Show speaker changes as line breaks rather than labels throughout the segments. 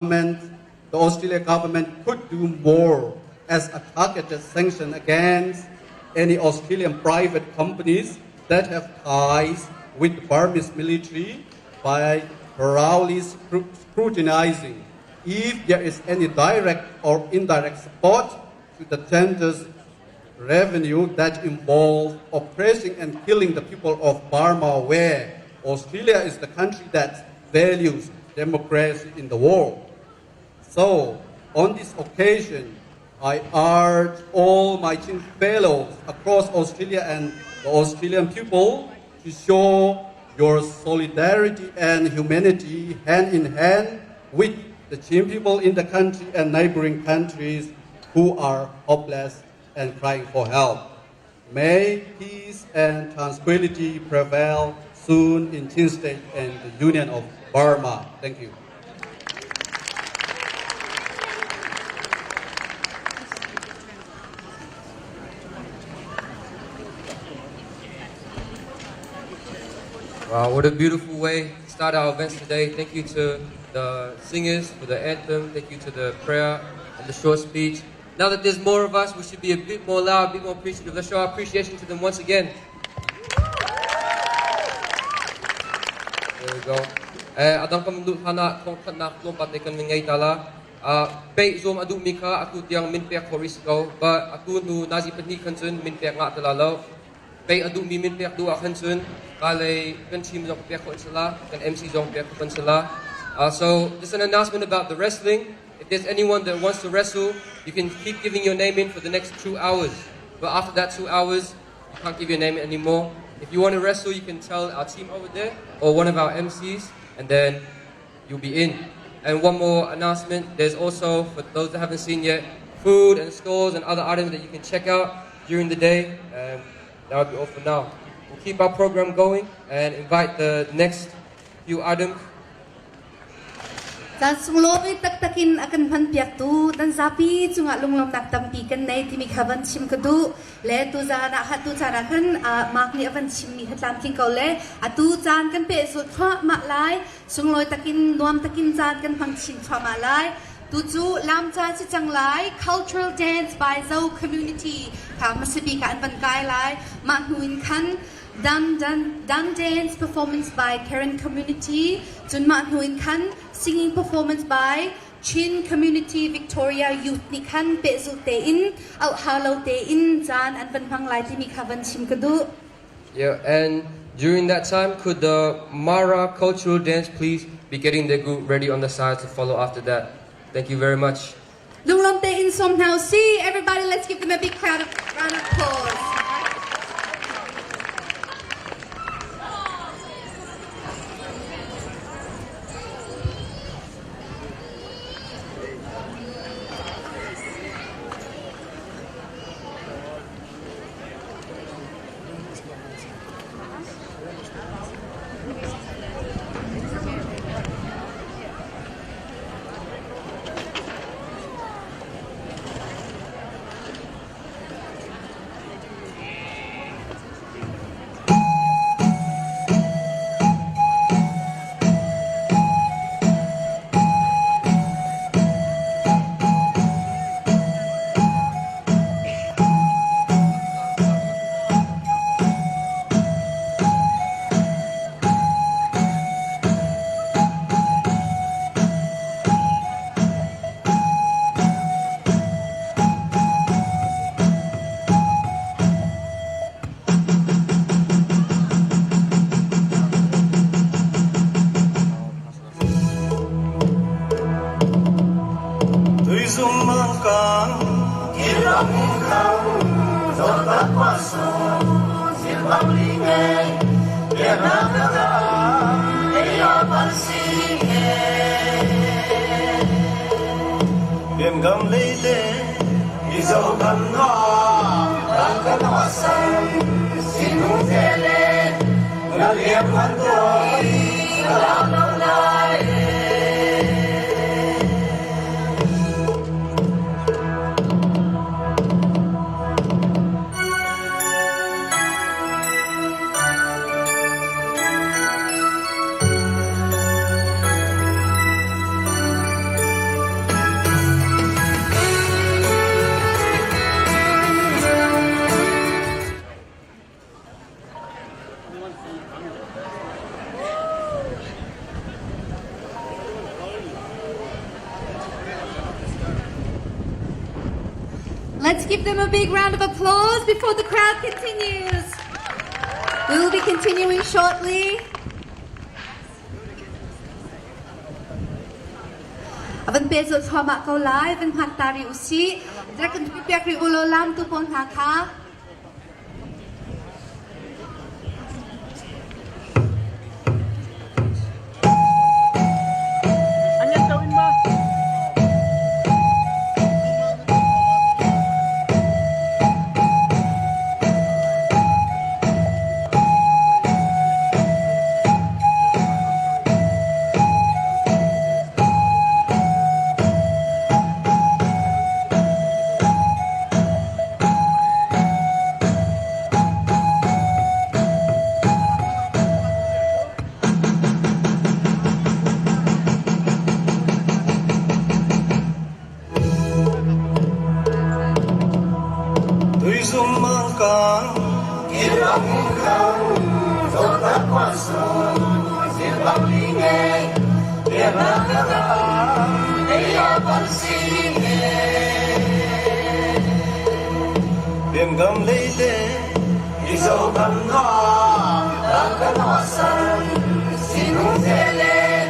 government, the Australian government could do more as a targeted sanction against any Australian private companies that have ties with the Burmese military by thoroughly scrutinizing if there is any direct or indirect support to the tenders revenue that involve oppressing and killing the people of Burma, where Australia is the country that values democracy in the world. So, on this occasion, I urge all my Chin fellows across Australia and the Australian people to show your solidarity and humanity hand in hand with the Chin people in the country and neighboring countries who are hopeless and crying for help. May peace and tranquility prevail soon in Chin State and the Union of Burma. Thank you.
Wow, what a beautiful way to start our events today. Thank you to the singers for the anthem. Thank you to the prayer and the short speech. Now that there's more of us, we should be a bit more loud, a bit more appreciative. Let's show our appreciation to them once again. There we go. Adang kamundut hana Thong Zatawng Nih patikan mingai tala. Pei zom adu mika atu tiang minpek korisiko, but atu nu nazi petni kansun minpek nga talalo. Pei adu mi minpek du akansun. Kale kan team zong pek ko insala, kan MC zong pek ko insala. So just an announcement about the wrestling. If there's anyone that wants to wrestle, you can keep giving your name in for the next 2 hours. But after that 2 hours, you can't give your name in anymore. If you want to wrestle, you can tell our team over there or one of our MCs, and then you'll be in. And one more announcement, there's also, for those that haven't seen yet, food and stores and other items that you can check out during the day. That will be all for now. We'll keep our program going and invite the next few items.
Dan sungloy tak-takin akan panpiak tu dan sapi cunga lunglom nak tampi kan nay timik haban chim kadu le tu zana hatu cara kan mak ni avan chim ni hatlam king kau le atu jan kan pe so thwa ma lai sungloy takin nuam takin jan kan phang chim thwa ma lai tu chu lam cha chi chang lai cultural dance by Zau community ka masibi ka an ban kai lai ma huin kan Dan dance performance by Karen community, Jun Ma Huin Kan singing performance by Chin community Victoria Youth ni kan pezu te in au halo te in jan an ban phang lai ti mi khavan chim kadu.
Yeah, and during that time, could the Mara cultural dance please be getting their group ready on the side to follow after that? Thank you very much.
Lunglom te in som now. See everybody, let's give them a big round of applause. Let's give them a big round of applause before the crowd continues. We will be continuing shortly. Avan pezo thoma kau lai van hatari usi. Drakan pipiakri ulo lam tu pon haka.
Biển gầm lấy đê đi dấu thăm nó đang cất hoa sân xin hôn thế lên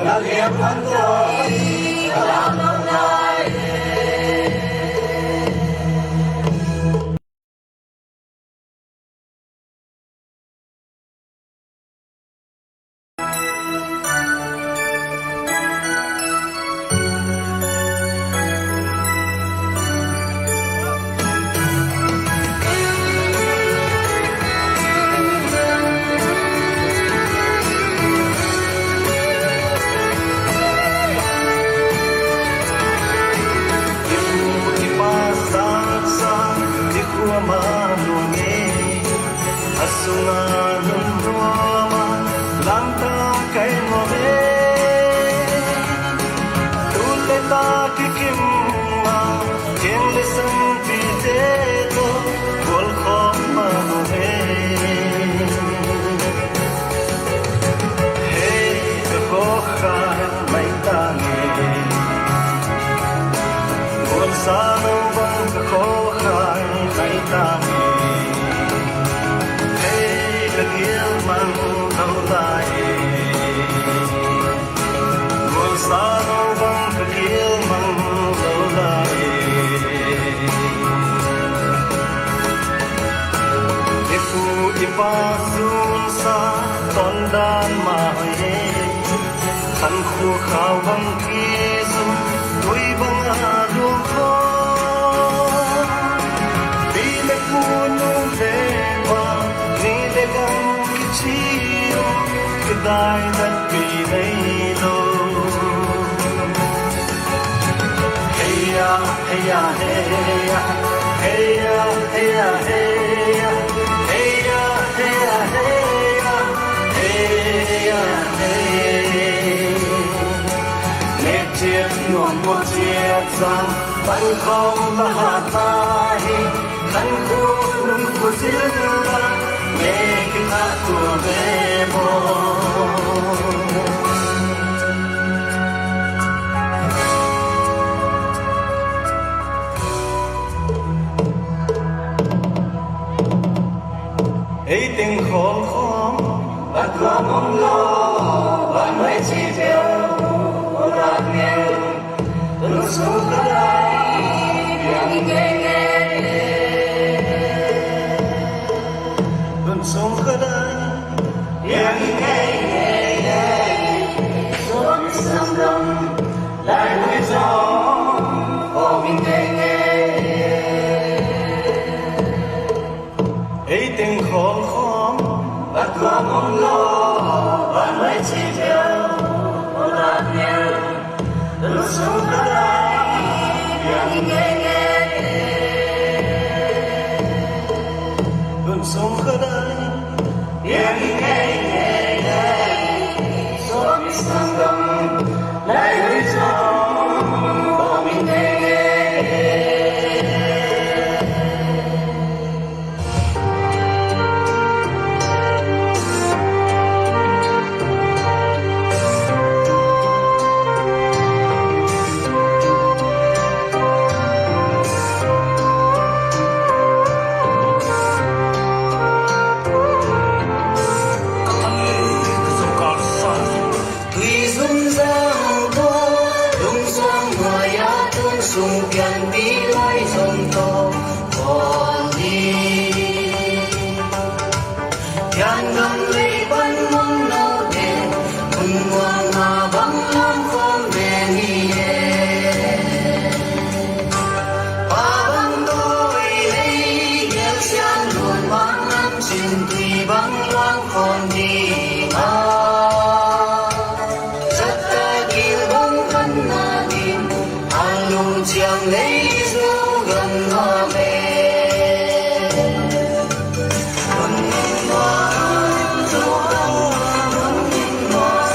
là liệp hắn tôi làm năm nay sung pian bi lai dòng to còn đi pian ngam lấy ban mong nâu đen mừng ngoan mà băng lam phong về ni ba băng đôi lấy nhel xiang luôn băng lam xin tùy băng loang còn đi chẳng lấy dù gần hoa mê vẫn hoa dù gần vẫn hoa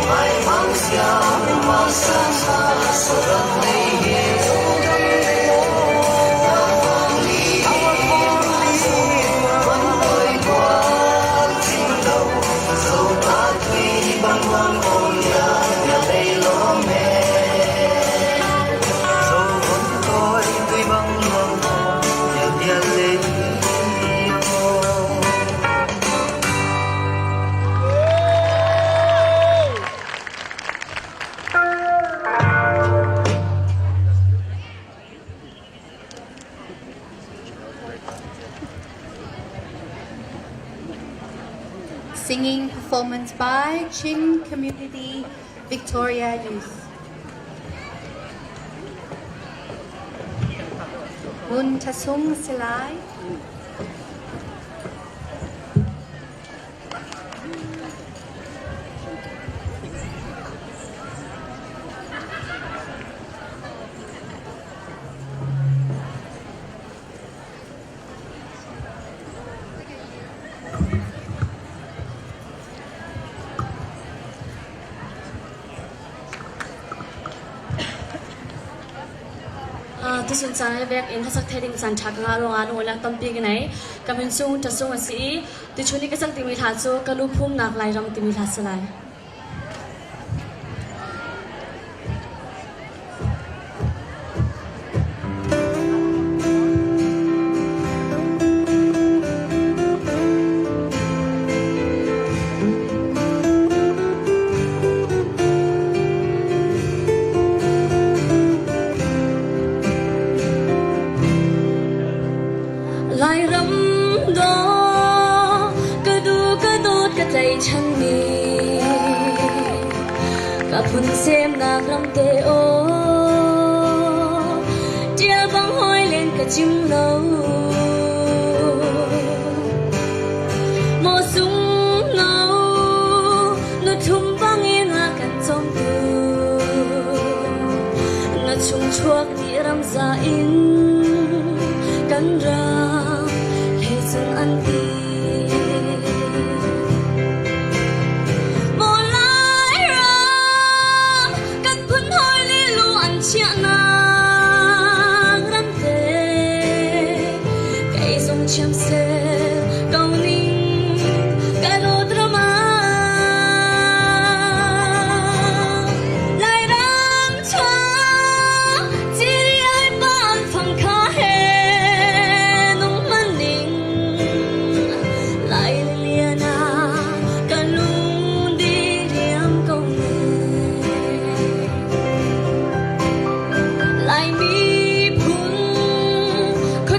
mai mang xiao mà xa xa sợ gần lấy hiền vẫn tôi qua chim đầu dẫu ta tuy băng hoang ôn nhà đây lo mê
Singing performance by Chin Community Victoria Youth. Mun Tasung Salai.
Tôi xin chào việc in thắc thay định sản chạc ngã long an ngồi tâm pi cái này cảm ơn sung chặt sung sĩ tôi chuni cái sắc tìm mi thà số cái lúc phum nạc lại trong tìm mi thà sẽ lại lại rắm đó cái đốt cái tay chân mi cả phun xem nạc lắm tê ô chia băng hoi lên cả chim lâu mùa súng ngâu nó thum băng yên ngã cắn trong tu nó chung chuộc đi ram ra in cắn ra dừng ăn đi một lái ram cắt phun hoi li lu ăn chia nàng rắn tê cây sông chiêm xe cầu ninh cả đô drama lại ram choa chỉ ai ban phong khá hè nung man ninh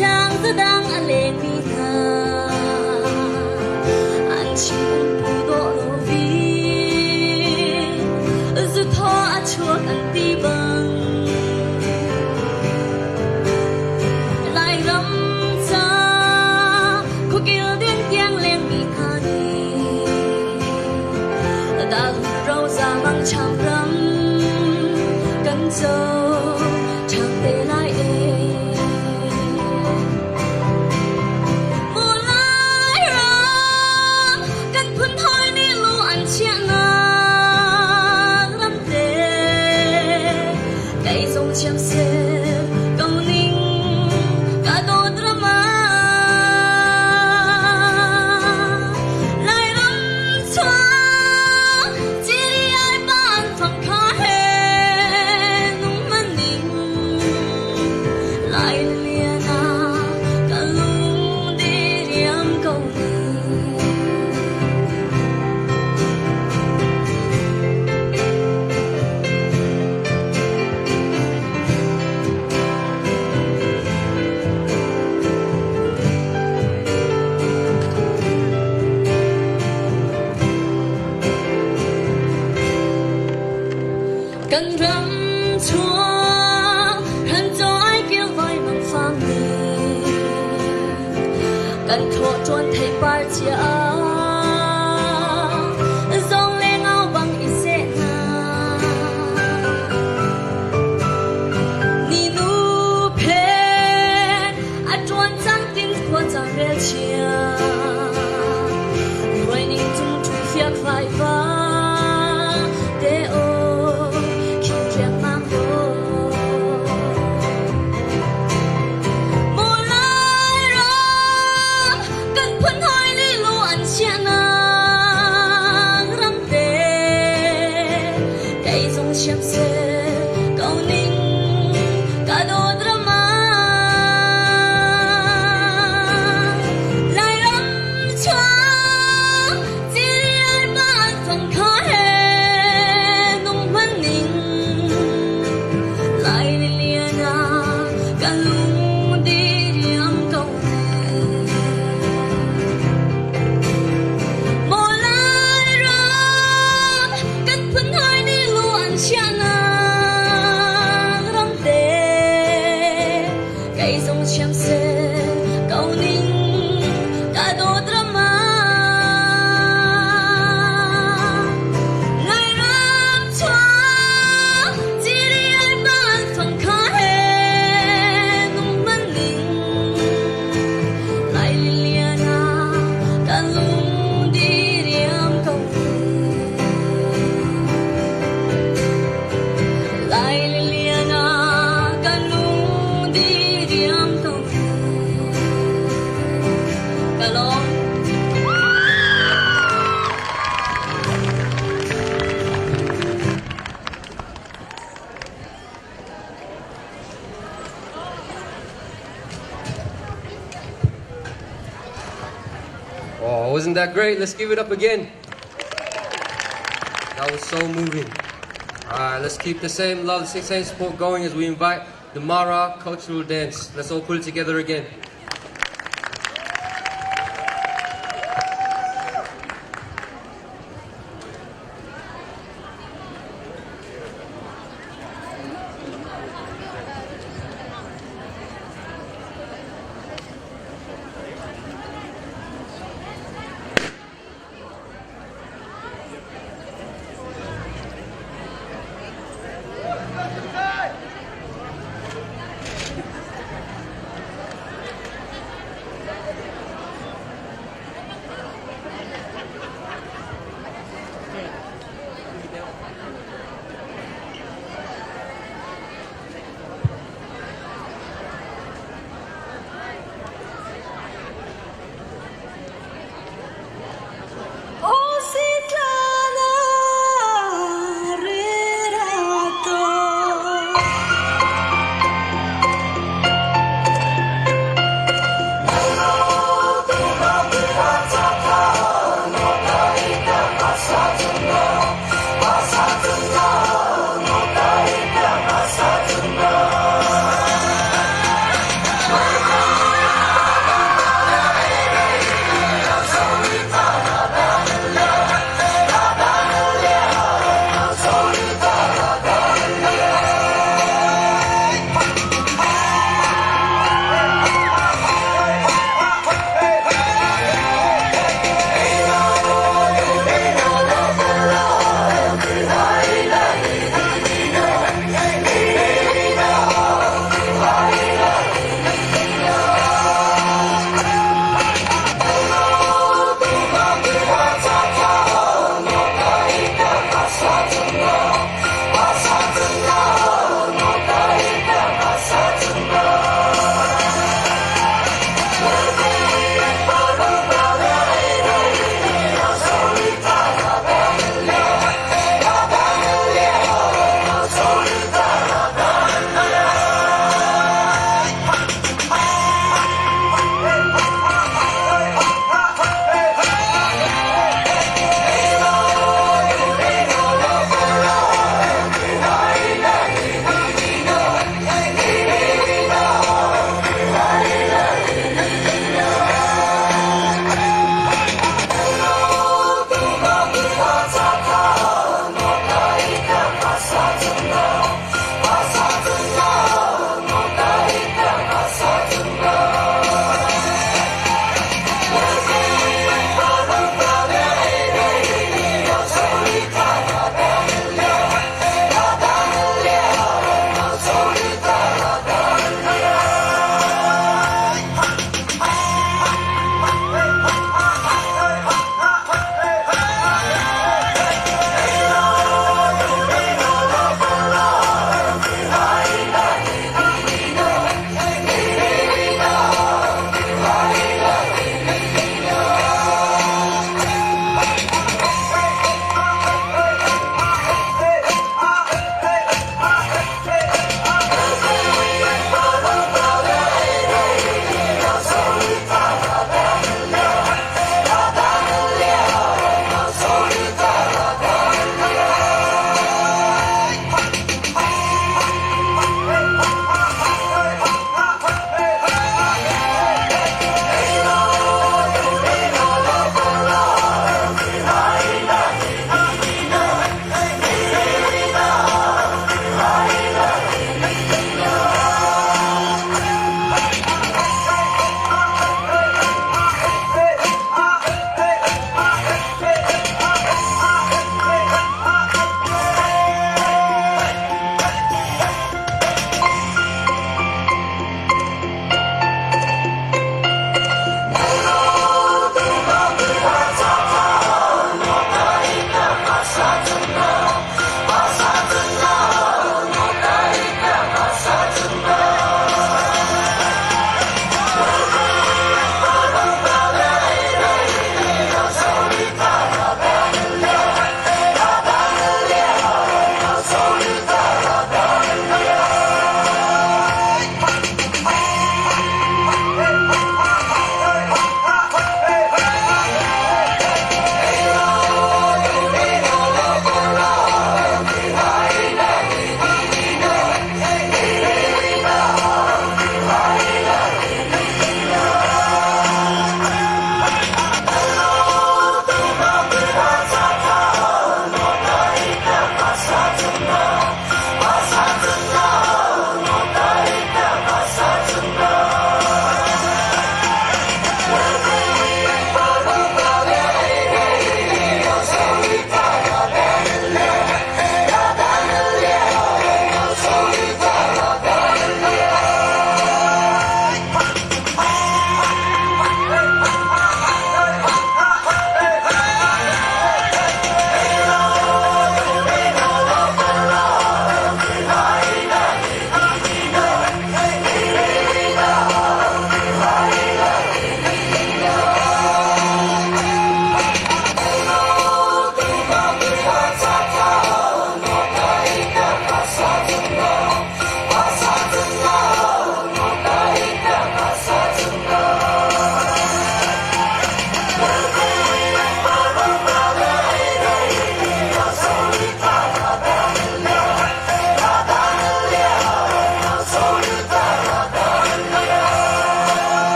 Thong Zatawng anh lên mi tha anh chim pu độ lô vi dù tho a chuộc anh ti bằng lại rắm xa cô kêu đến tiếng lên mi tha đi đã râu ra mang chăm rắm cắn dâu chẳng để lại chiêm xe cầu ninh cả đô drama lại rắm choa chỉ đi ai ban phong khá hè nung man ninh lại liền cả lung đi riêng cầu ninh cần rắm chúa hẳn cho ai kêu vai mang phang đi cần thọ tròn thấy bar chia dòng lên áo bằng ít sẽ na ni nu pen a tròn trắng tin của ta về chia rồi ninh tung thu phiạc vai va để ô khi riêng mang vô mùa lai rắm cần phấn hỏi đi lu ăn chia nàng rắm tê cây dòng chiếm xe cầu ninh cả đồ drama lai rắm choa chỉ đi ai bạn phần khó hè nung vấn ninh lại đi liền cả lung đi riêng cầu mùa lai rắm cần phấn hỏi đi lu ăn chia nàng rắm tê cây dòng chiếm xe cầu ninh cả đồ drama lại rắm choa chỉ đi ai bạn phần khó hè nung vấn ninh lại đi liền cả lung đi riêng cầu lại đi liền cả lung đi riêng cầu cả lo
Oh, wasn't that great? Let's give it up again. That was so moving. Alright, let's keep the same love, the same support going as we invite the Mara cultural dance. Let's all put it together again.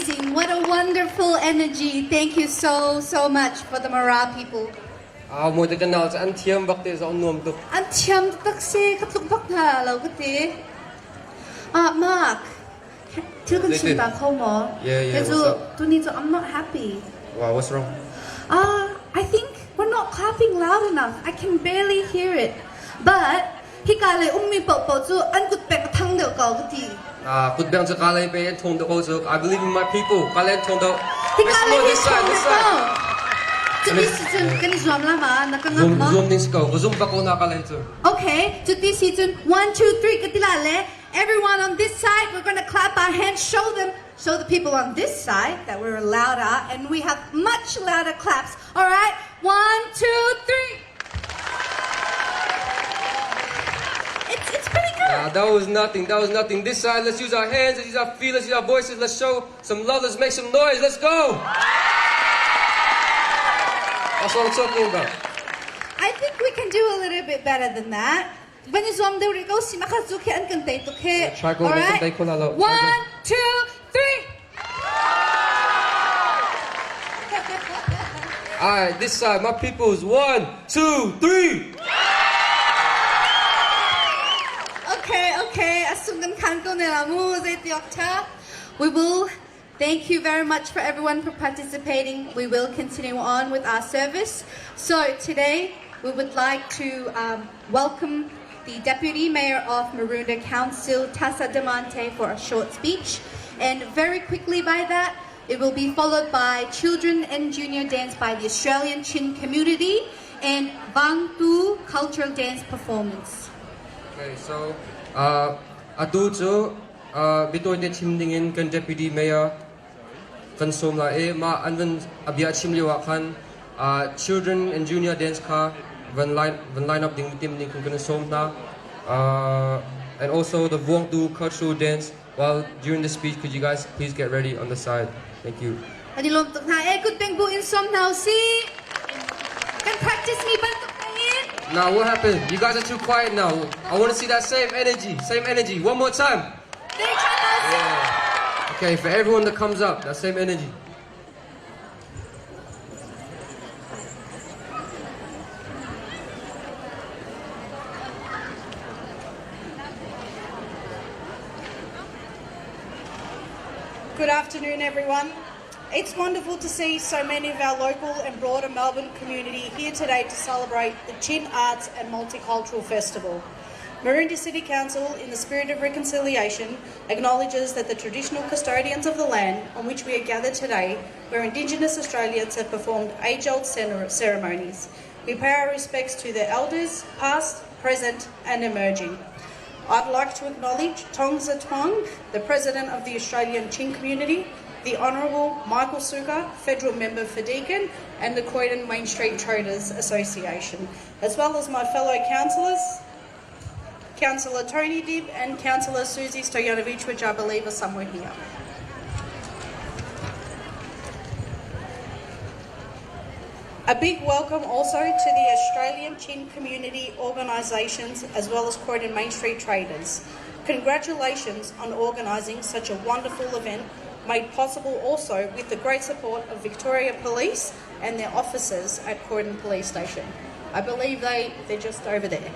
amazing. What a wonderful energy. Thank you so much for the Mara people.
Một cái nào sẽ ăn thiêm bạc để dọn nuông tục.
Anh chăm taxi katluk bak na lâu cái tí. Mark. Thiếu cần xin bà không mò.
Yeah, what's up?
I'm not happy.
Wow, what's wrong?
I think we're not clapping loud enough. I can barely hear it. But hi ka le ummi po chu an kut pek thang deu ka cái tí.
Kut bang sa kalay pe and thong dako so I believe in my people. Kalay thong dako.
Hi ka le this side. To this season, can you zoom la ma? Nakangap mo?
Zoom din sikaw. Zoom pa ko na kalay to.
Okay, to this season, 1, 2, 3, katila le. Everyone on this side, we're going to clap our hands, show the people on this side that we're louder, and we have much louder claps. All right, 1, 2, 3. It's pretty good.
That was nothing. This side, let's use our hands, let's use our feet, let's use our voices, let's show some love, let's make some noise, let's go. That's what I'm talking about.
I think we can do a little bit better than that. When you zoom there, go see makazuke and kantay tuke.
Try go
all right? 1, 2, 3.
Alright, this side, my people's 1, 2, 3.
Okay. We will thank you very much for everyone for participating. We will continue on with our service. So today we would like to welcome the Deputy Mayor of Maroondah Council, Tassa Damante, for a short speech. And very quickly by that, it will be followed by children and junior dance by the Australian Chin community and Bang Tu cultural dance performance.
Okay, so atu chu bitoy de chimdingin kan Deputy Mayor kan somla ma anvan abia chimliwa kan children and junior dance ka van line up ding tim ding kan somna and also the Vuong Tu cultural dance. While during the speech, could you guys please get ready on the side? Thank you.
Could bang bu in some now, see? Can practice me but
Now what happened? You guys are too quiet now. I want to see that same energy. One more time. Yeah. Okay, for everyone that comes up, that same energy.
Good afternoon, everyone. It's wonderful to see so many of our local and broader Melbourne community here today to celebrate the Chin Arts and Multicultural Festival. Maroondah City Council, in the spirit of reconciliation, acknowledges that the traditional custodians of the land on which we are gathered today, where Indigenous Australians have performed age-old ceremonies. We pay our respects to their elders, past, present and emerging. I'd like to acknowledge Thong Zatawng, the President of the Australian Chin Community, the Honourable Michael Suka, Federal Member for Deakin, and the Croydon Main Street Traders Association, as well as my fellow councillors, Councillor Tony Dibb and Councillor Susie Stojanovic, which I believe are somewhere here. A big welcome also to the Australian Chin community organisations as well as Croydon Main Street Traders. Congratulations on organising such a wonderful event, made possible also with the great support of Victoria Police and their officers at Croydon Police Station. I believe they're just over there.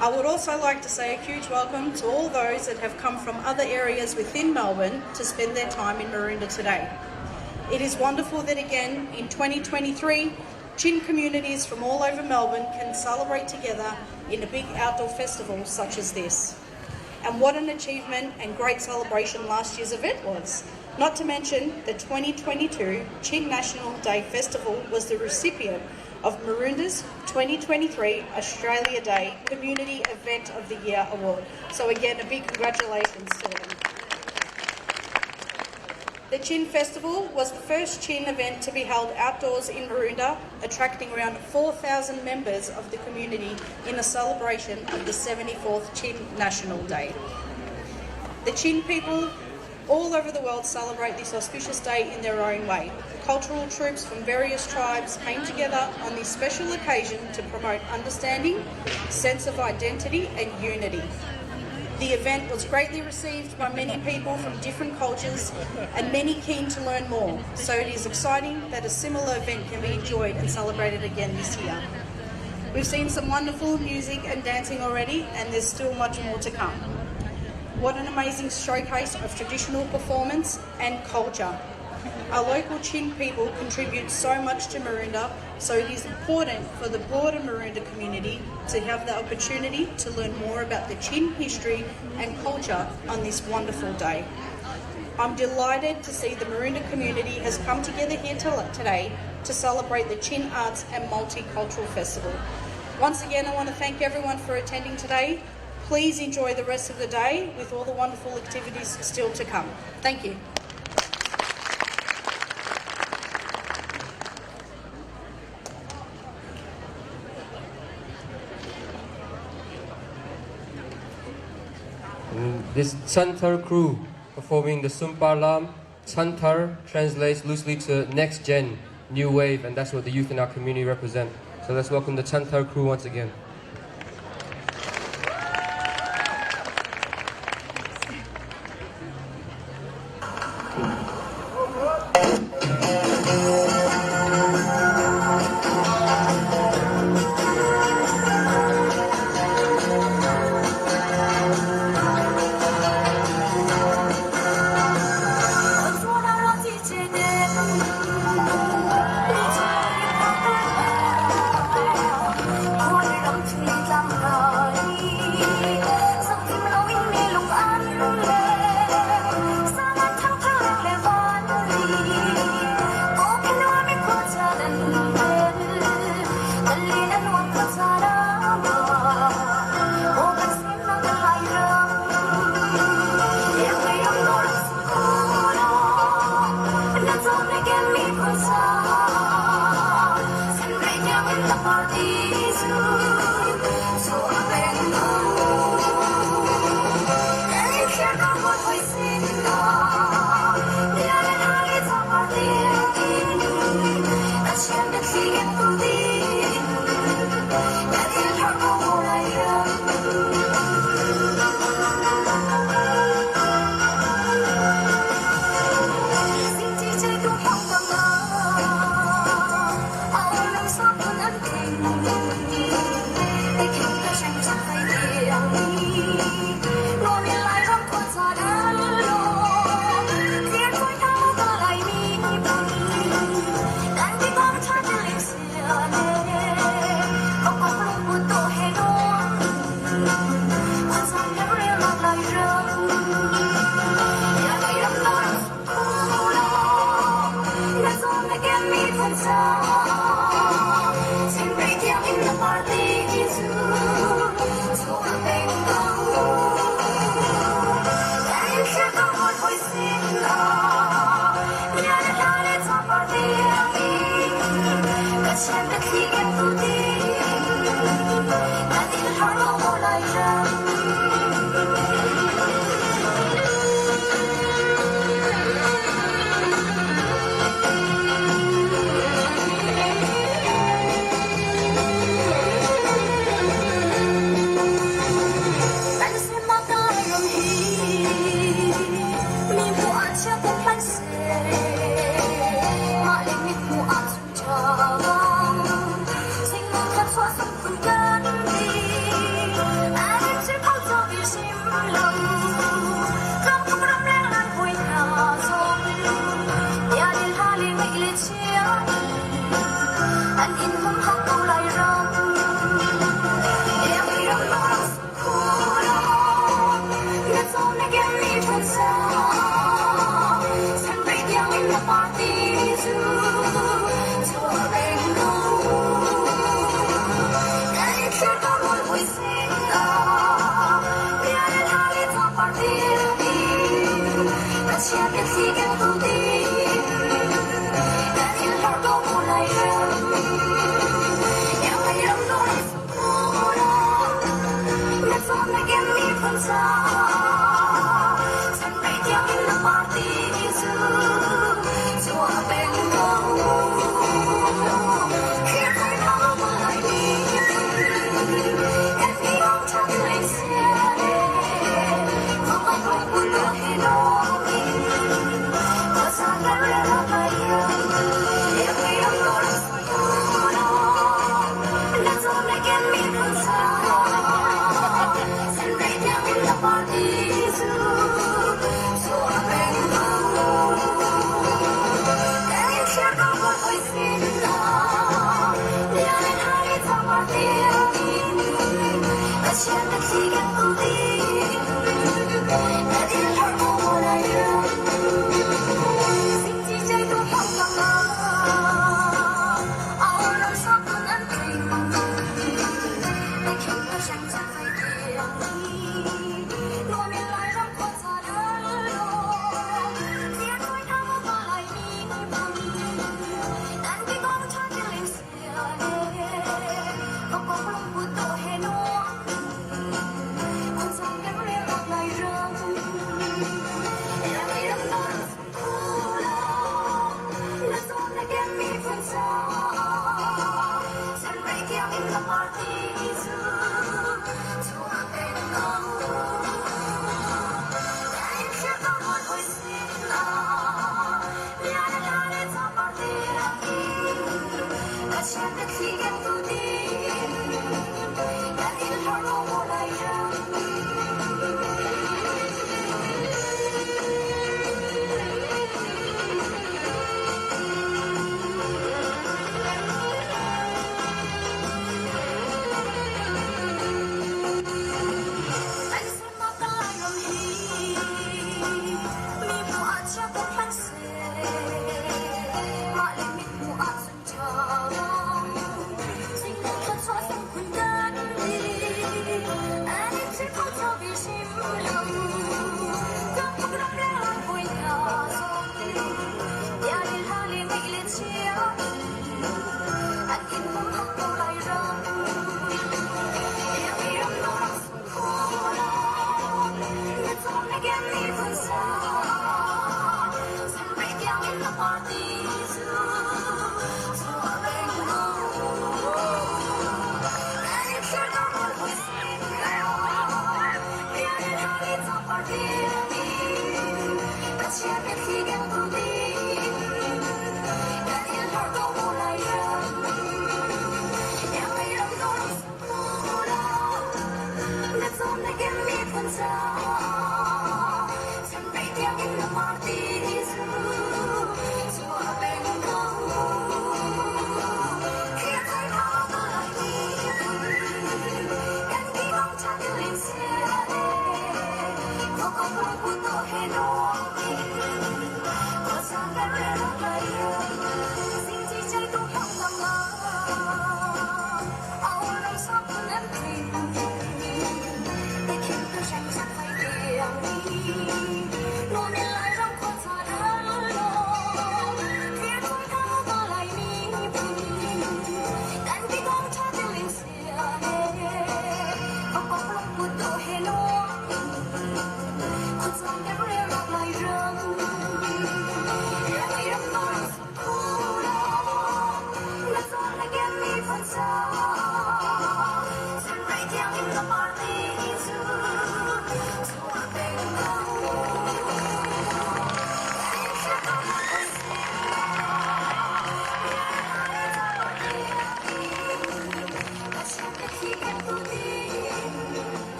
I would also like to say a huge welcome to all those that have come from other areas within Melbourne to spend their time in Maroondah today. It is wonderful that again in 2023, Chin communities from all over Melbourne can celebrate together in a big outdoor festival such as this. And what an achievement and great celebration last year's event was. Not to mention the 2022 Chin National Day Festival was the recipient of Maroondah's 2023 Australia Day Community Event of the Year Award. So again, a big congratulations to them. The Chin Festival was the first Chin event to be held outdoors in Maroondah, attracting around 4,000 members of the community in a celebration of the 74th Chin National Day. The Chin people all over the world celebrate this auspicious day in their own way. Cultural troops from various tribes came together on this special occasion to promote understanding, sense of identity and unity. The event was greatly received by many people from different cultures and many keen to learn more, so it is exciting that a similar event can be enjoyed and celebrated again this year. We've seen some wonderful music and dancing already, and there's still much more to come. What an amazing showcase of traditional performance and culture. Our local Chin people contribute so much to Maroondah, so it is important for the broader Maroondah community to have the opportunity to learn more about the Chin history and culture on this wonderful day. I'm delighted to see the Maroondah community has come together here today to celebrate the Chin Arts and Multicultural Festival. Once again, I want to thank everyone for attending today. Please enjoy the rest of the day with all the wonderful activities still to come. Thank you.
This Chantar crew performing the Sumpalam. Chantar translates loosely to next gen, new wave, and that's what the youth in our community represent. So let's welcome the Chantar crew once again.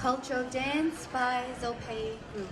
Cultural dance by Zopay Group.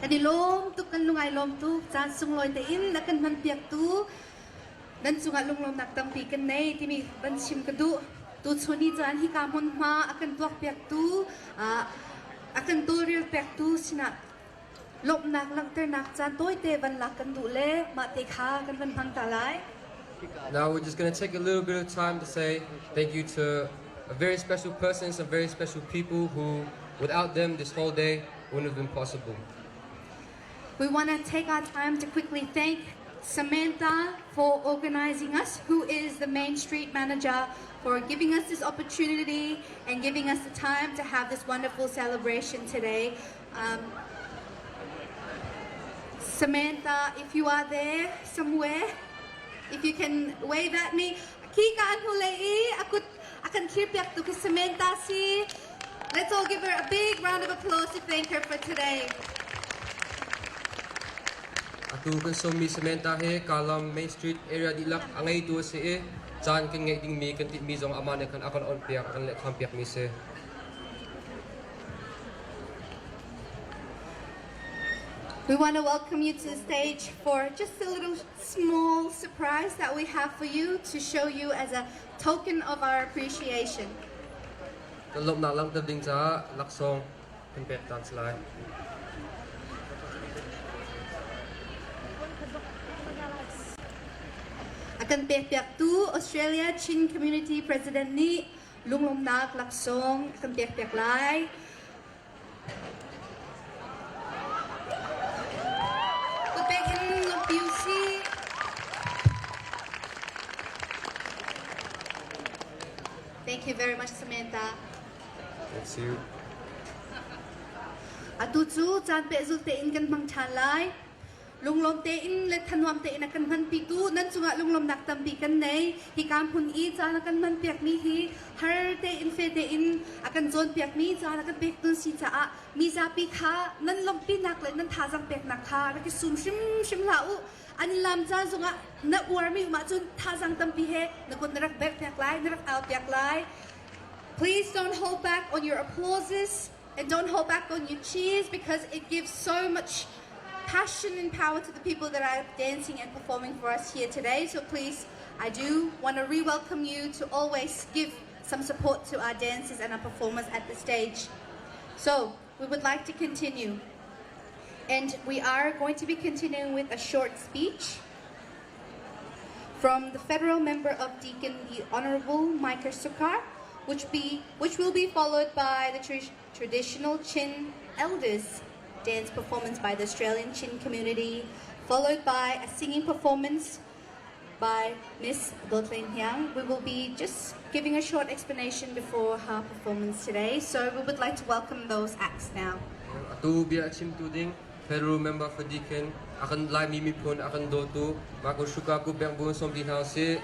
อันนี้ลมตุกันลุงไอลมตุจานสุงลอยแต่อินนักกันมันเปียกตูนั่นสุงลุงลมนักตั้มปีกันในที่มีบัญชิมกระดูตูชนีจานที่กามนมาอากันตัวเปียกตูอากันตัวเรียลเปียกตูสินะลบนักลังเตอร์นักจานตัวเตบันลักกันดูเล่มาเตคากันบันพังตาไล
Now we're just going to take a little bit of time to say thank you to a very special person, some very special people who, without them, this whole day wouldn't have been possible.
We want to take our time to quickly thank Samantha for organizing us, who is the Main Street manager, for giving us this opportunity and giving us the time to have this wonderful celebration today. Samantha, if you are there somewhere, if you can wave at me, Kika Anhulei, akan kirpiak to Samantha si. Let's all give her a big round of applause to thank her for today.
Atu kan so mi Samantha he kalam Main Street area dilak angay tu si chan kan ngay ding mi kan ti mi zong amane kan akon on piak kan le kham piak mi se.
We want to welcome you to the stage for just a little small surprise that we have for you to show you as a token of our appreciation.
Kan lop na lang tabding sa laksong kan pek tan slide.
Akan pek tu Australia Chin Community President ni lunglom nak laksong akan pek lai. Thank you very much, Samantha.
Thanks you.
Atu chu chan pe zul te in kan mang chan lai. Lunglom te in le thanwam te in akan man pi tu nan chunga lunglom nak tam pi kan nei hi kam phun I chan akan man piak mi hi har te in fe te in akan zon piak mi chan akan pek tun si cha a mi za pi kha nan lom pi nak le nan tha jang pek nak kha ra ki sum shim la u an lam cha zunga na war mi ma chun tha jang tam pi he na kon rak bek piak lai na rak out piak lai. Please don't hold back on your applauses and don't hold back on your cheers because it gives so much passion and power to the people that are dancing and performing for us here today. So please, I do want to re-welcome you to always give some support to our dancers and our performers at the stage. So we would like to continue. And we are going to be continuing with a short speech from the Federal Member of Deakin, the Honorable Micah Sukar, which will be followed by the traditional Chin Elders dance performance by the Australian Chin community, followed by a singing performance by Miss Dotling Hyang. We will be just giving a short explanation before her performance today, so we would like to welcome those acts now.
Atu biya chim tu ding Federal Member for Deakin akan lai mimi pun akan do tu mako suka ku bang bun som din house.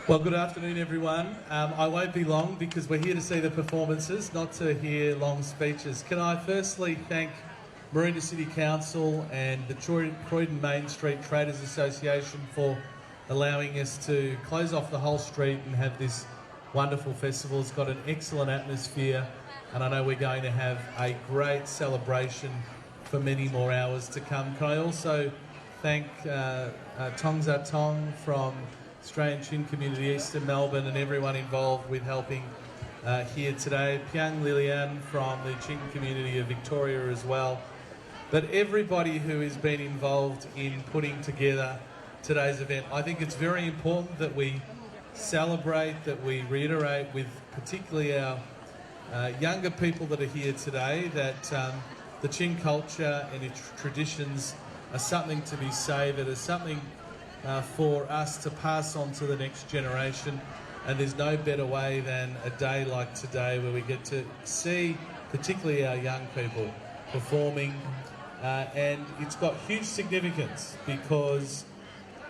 Well, good afternoon, everyone. I won't be long because we're here to see the performances, not to hear long speeches. Can I firstly thank Maroondah City Council and the Croydon Main Street Traders Association for allowing us to close off the whole street and have this wonderful festival. It's got an excellent atmosphere, and I know we're going to have a great celebration for many more hours to come. Can I also thank Thong Zatawng from Australian Chin Community Eastern Melbourne and everyone involved with helping here today. Pyang Lilian from the Chin Community of Victoria as well. But everybody who has been involved in putting together today's event. I think it's very important that we celebrate, that we reiterate with particularly our younger people that are here today that the Chin culture and its traditions are something to be savoured, are something for us to pass on to the next generation, and there's no better way than a day like today where we get to see particularly our young people performing, and it's got huge significance because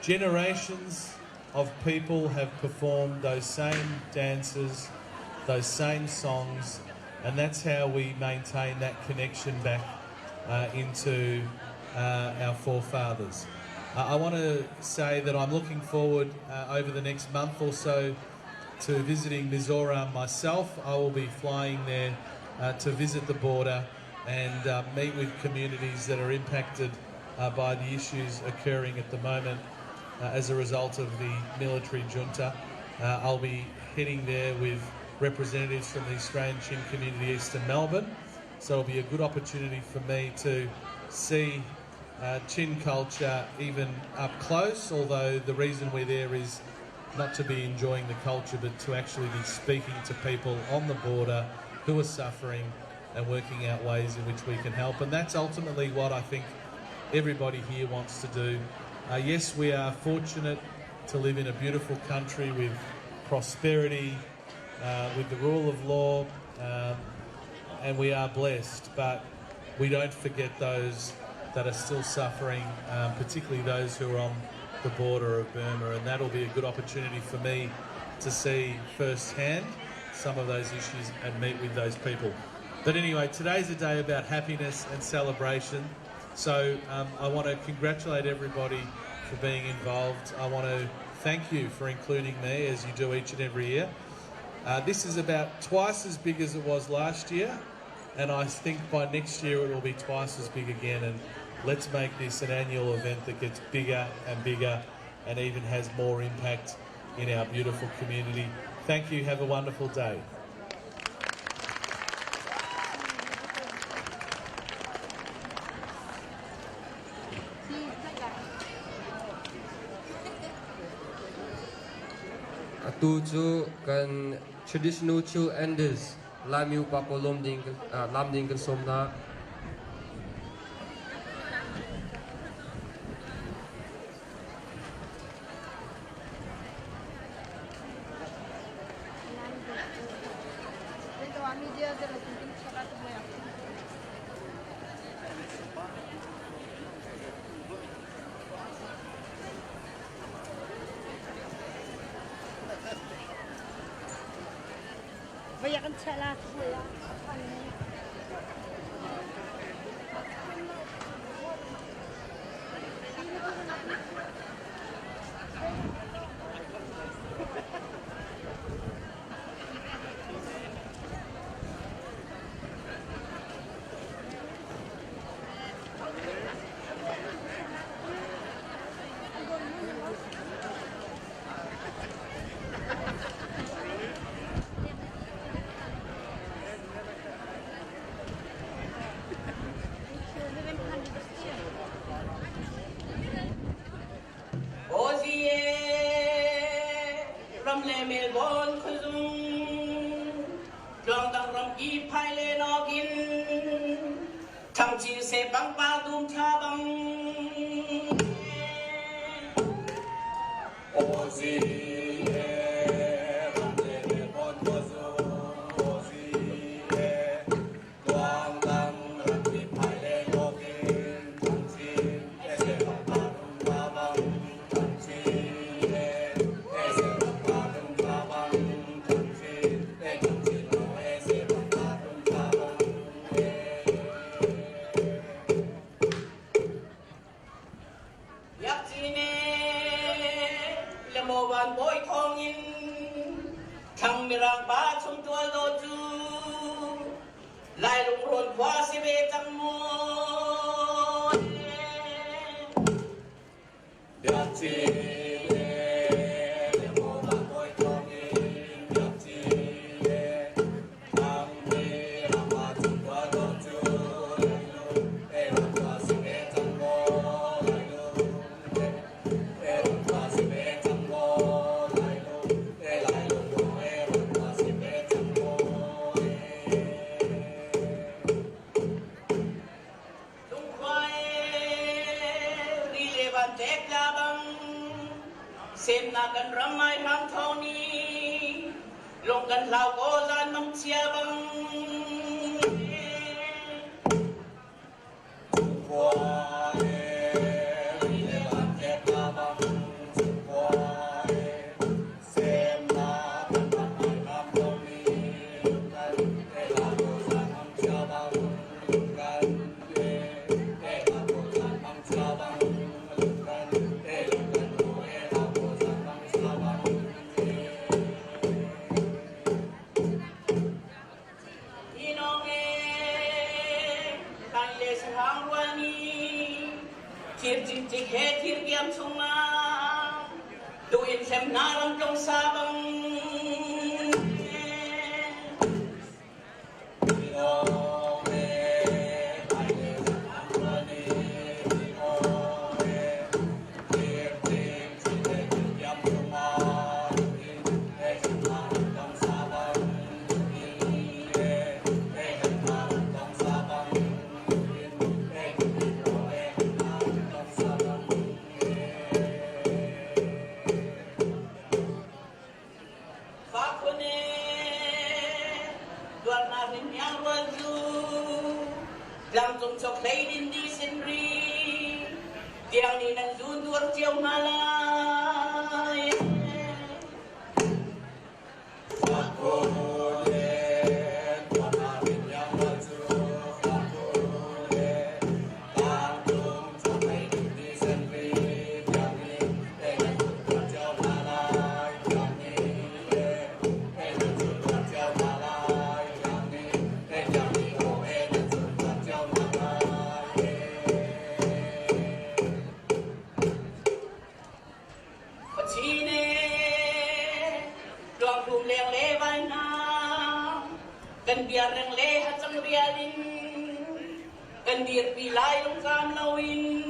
generations of people have performed those same dances, those same songs, and that's how we maintain that connection back into our forefathers. I want to say that I'm looking forward over the next month or so to visiting Mizoram myself. I will be flying there to visit the border and meet with communities that are impacted by the issues occurring at the moment as a result of the military junta. I'll be heading there with representatives from the Australian Chin community east of Melbourne, so it'll be a good opportunity for me to see Chin culture even up close, although the reason we're there is not to be enjoying the culture but to actually be speaking to people on the border who are suffering and working out ways in which we can help. And that's ultimately what I think everybody here wants to do. Yes, we are fortunate to live in a beautiful country with prosperity, with the rule of law, and we are blessed, but we don't forget those that are still suffering, particularly those who are on the border of Burma, and that'll be a good opportunity for me to see firsthand some of those issues and meet with those people. But anyway, today's a day about happiness and celebration, so I want to congratulate everybody for being involved. I want to thank you for including me, as you do each and every year. This is about twice as big as it was last year, and I think by next year it will be twice as big again, and let's make this an annual event that gets bigger and bigger and even has more impact in our beautiful community. Thank you. Have a wonderful day.
Atu chu kan traditional chill enders lamiu papolom ding lam ding kan somna
Banyak kan salah.
Thằng chị sẽ băng ba đùm cha băng ô gì rầm lệ mê con mơ dù ô gì đoan đăng rầm đi phải lê nô kinh thằng chị sẽ băng ba đùm cha băng thằng chị sẽ băng ba đùm cha băng thằng chị nói sẽ băng ba đùm cha băng Ban bôi thong in thằng mi rang ba chung tua lo chu lai lung ron qua si ve tang mo biak chi le mo ban bôi thong in biak chi le thằng mi rang ba chung tua lo chu lai lung e ron qua si ve tang mo lai lung e ron qua si ve tang mo xem naกันรำไม้รำเท่านี้ลงกันเหล่าโกลานน้ำเชียบังควายเลวันเจ็บลาบังควายเซมนากันรำไม้รำเท่านี้ลงกันเหล่าโกลานน้ำเชียบังลงกันเหล่าโกลานน้ำเชียบังลงกัน
Thong Zatawng Lang tung chok lay din di sinri tiang ni nan dundur chiao malay kan biar reng lehat sang rialin kan dir pilay yung kamlawin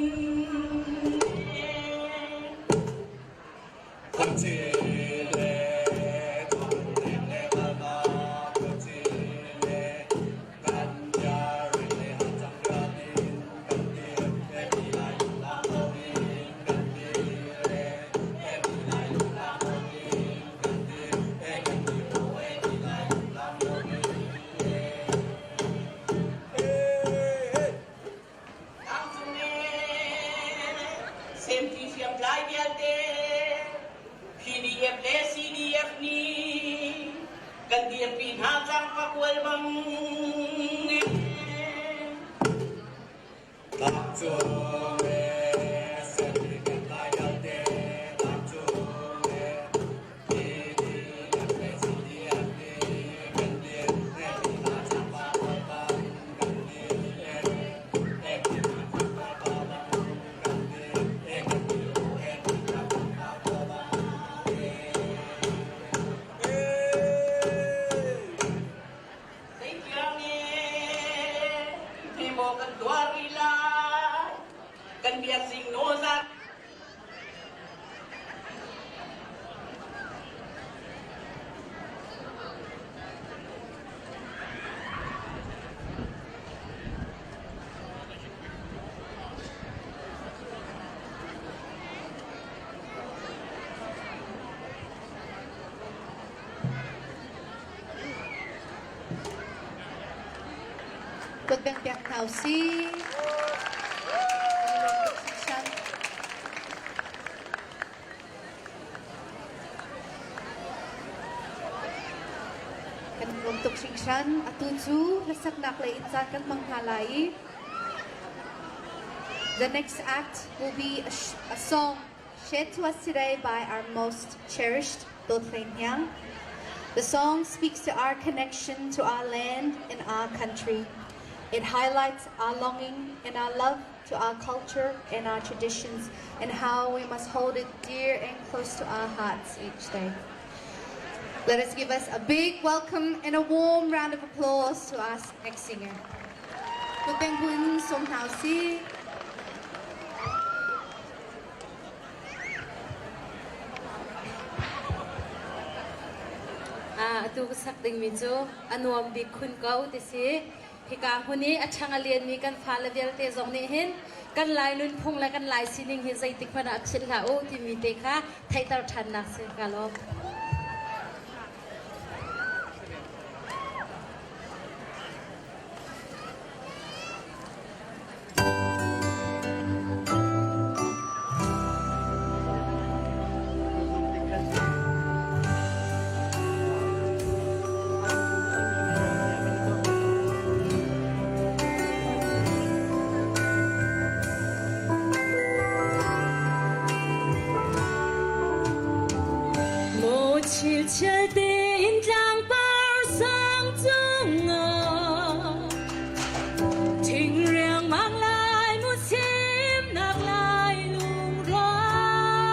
kan dia pinhatang pakwalbang kan biar sing nozat
Good bang piak thảo si untuk singshan atuju lasak nak lay insan kan manghalai. The next act will be a song shared to us today by our most cherished Zatawng Nih. The song speaks to our connection to our land and our country. It highlights our longing and our love to our culture and our traditions and how we must hold it dear and close to our hearts each day. Let us give us a big welcome and a warm round of applause to our next singer. Cô tên Hun Song Thảo Si.
Tu sak ding mi chu anuam bi khun kau te si hika huni achang alian mi kan phala vel te zong ni hin kan lai lun phung la kan lai sining hi zai tik phana aksil la o ti mi te kha thai tar than nak se ka lo
chiều trời tình trang bao sáng trong ngờ tình riêng mang lại một chim nạc lại lung rón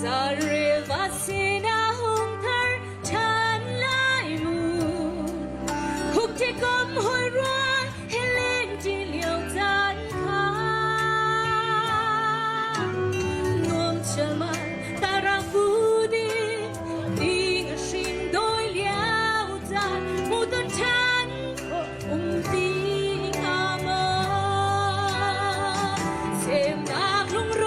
giờ rìa xin hung thar chan lai mu khúc thế com hồi ruan hay lên chỉ liều gian khá nuông chờ mà ta ra vu đi đi ngờ xin đôi liao gian mu tân chan tiếng ama xem nạc lung rôn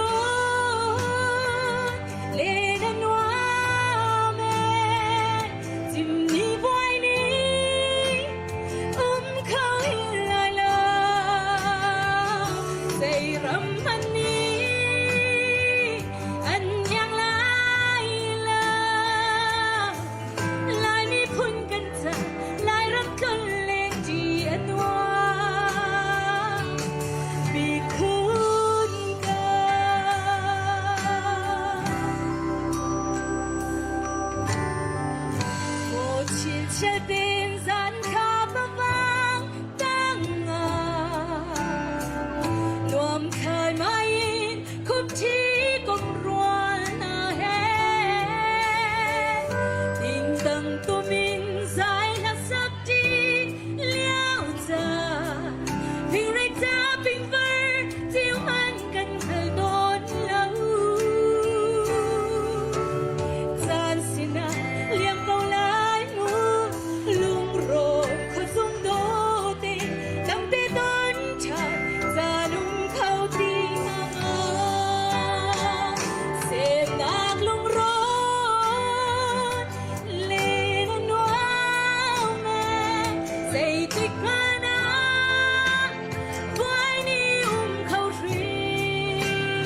lên anh hoa mẹ tìm ni vui ni khâu lại là dây rắm anh ni anh nhang lại là lại mi phun cần cha lại rắm cơn lên đi anh hoa bị khôn ca một chiếc xe đêm gian khá bơ vang tăng ngà nuông khai mai in khúc chi cùng ruan hè tình tầng tu min dài là sắp đi liao già bình rây ta bình vơ tiêu man cần thời đốt lâu gian xin liam câu lái mu lung rộp khơi dung đô tình đắm tê đón tràn ra lung khâu tình xem nạc lung rôn lên anh hoa mẹ dây tích hoa na vui ni khâu riêng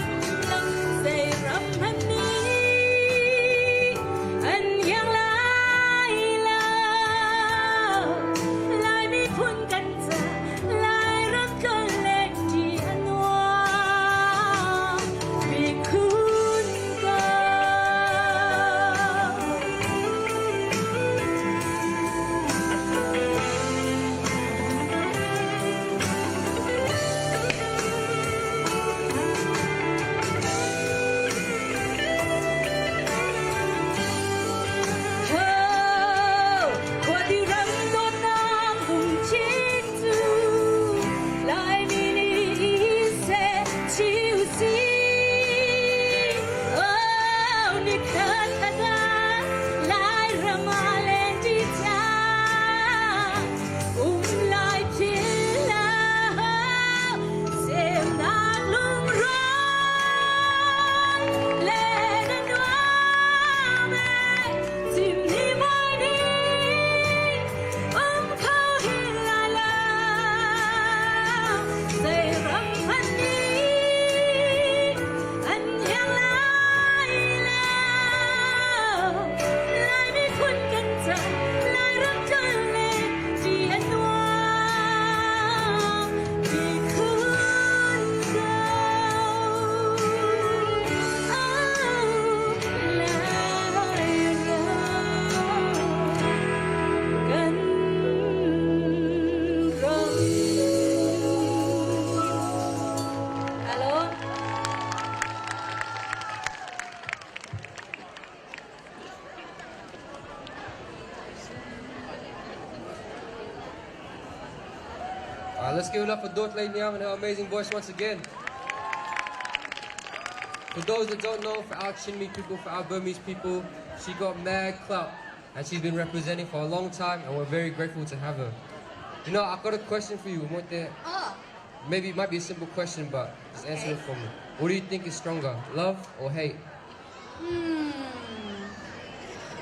lăng dây rắm hắn ni anh yang lại là lại mi phun cần cha lại rắc cơn lên đi anh hoa bị khôn ca qua đi rắm đốt nam cùng chiến du lại mini sẽ chiều gì ni khát khát lại rama lên đi cha lại phía là xem nát lung rôn lên anh hoa mẹ tìm đi mai đi khâu lại là dây rắm anh đi anh nhang lại là lại mi phun cần cha lại rắm cơn lên đi anh hoa bị khôn Alo.
Let's give it up for Dot Lai Niam and her amazing voice once again. For those that don't know, for our Chinmi people, for our Burmese people, she got mad clout and she's been representing for a long time and we're very grateful to have her. You know, I've got a question for you. Maybe it might be a simple question, but just answer it for me. What do you think is stronger, love or hate?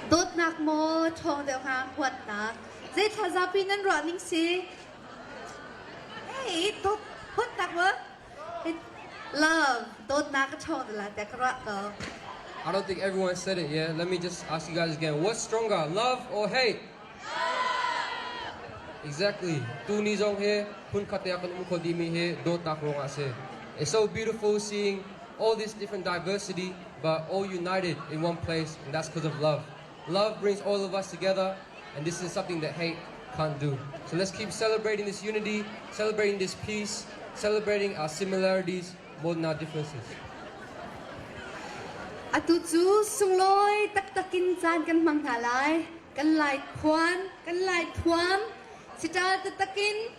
đốt nạc mô chong đều hàng quật nạc dây thà gia pin nên rõ ninh xí hey đốt quật nạc mơ love đốt nạc chong đều là đẹp rõ cơ
I don't think everyone said it yet. Let me just ask you guys again. What's stronger, love or hate? Exactly. Tu ni zong he, pun kate akan umko di mi he, dot nak rong ase. It's so beautiful seeing all this different diversity, but all united in one place, and that's because of love. Love brings all of us together, and this is something that hate can't do. So let's keep celebrating this unity, celebrating this peace, celebrating our similarities more than our differences.
Atu chu sung loi tak tak takin chan kan mang thalai kan lai khwan kan lai thuam sital takin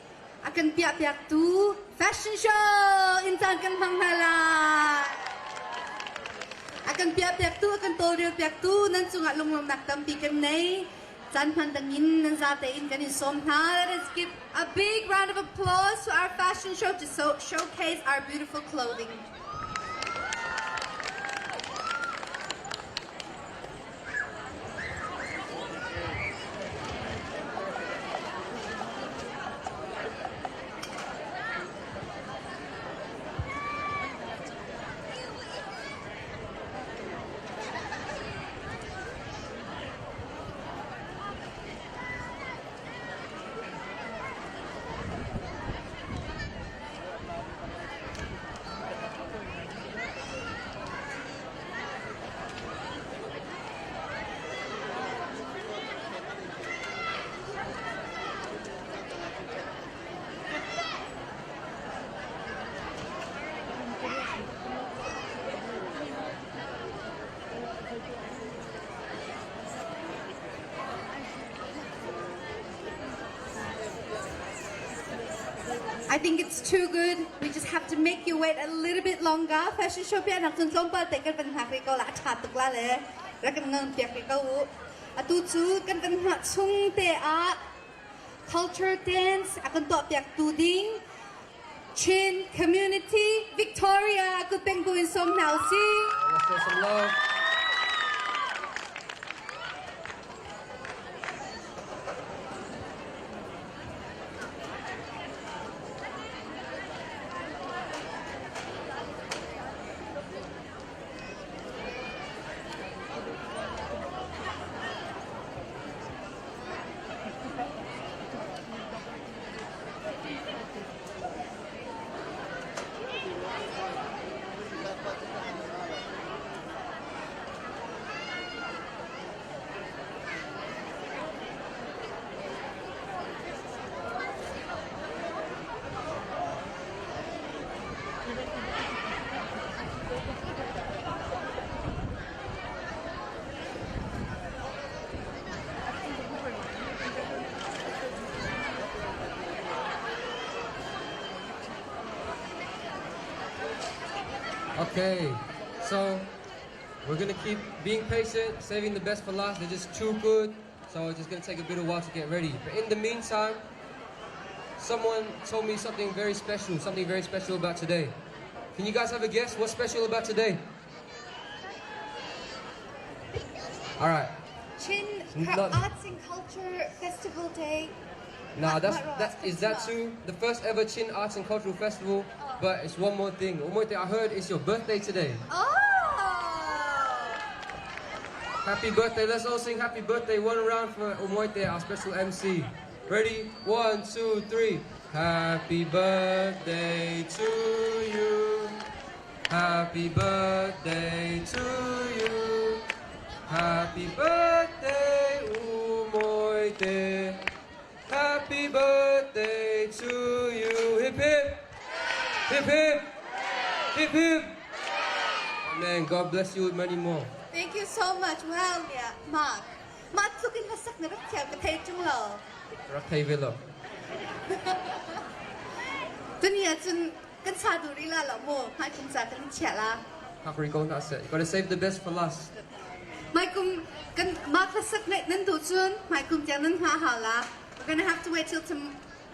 akan piak tu fashion show in chan kan mang thalai akan piak tu akan tolril piak tu nan chunga lunglom nak tampi kan nei chan phan dangin nan za te in kan in som tha. Let's give a big round of applause to our fashion show to showcase our beautiful clothing. I think it's too good. We just have to make you wait a little bit longer. Fashion show pia nak tun lompa te kan ban hak ko la chat tuk la le. Ra kan ngang pia ko atu chu kan ha chung te a culture dance akan to pia tu ding. Chin community Victoria ku teng buin som now si.
Let's show some love. Okay, so we're gonna keep being patient, saving the best for last. They're just too good, so it's just gonna take a bit of while to get ready. But in the meantime, someone told me something very special about today. Can you guys have a guess? What's special about today? All right.
Chin
Not-
Arts and Culture Festival Day.
Nah, is that too? The first ever Chin Arts and Cultural Festival. But it's one more thing. One more thing. I heard it's your birthday today.
Oh!
Happy birthday. Let's all sing happy birthday. One round for Umoite, our special MC. Ready? 1, 2, 3. Happy birthday to you. Happy birthday to you. Happy birthday, Umoite. Happy birthday to you. Hip hip. Hip hip! Hip hip! Amen. God bless you with many more.
Thank you so much. Well, yeah, Mark. Mark looking for something to tell the page low.
Rakay Villa.
Dunia jun kan sa duri la la mo, hai kun sa kan chat la.
Hakuriko not said. You gotta save the best for last.
Mai kum kan Mark la sak nei nan du chun, mai kum jang nan ha ha la. We're gonna have to wait till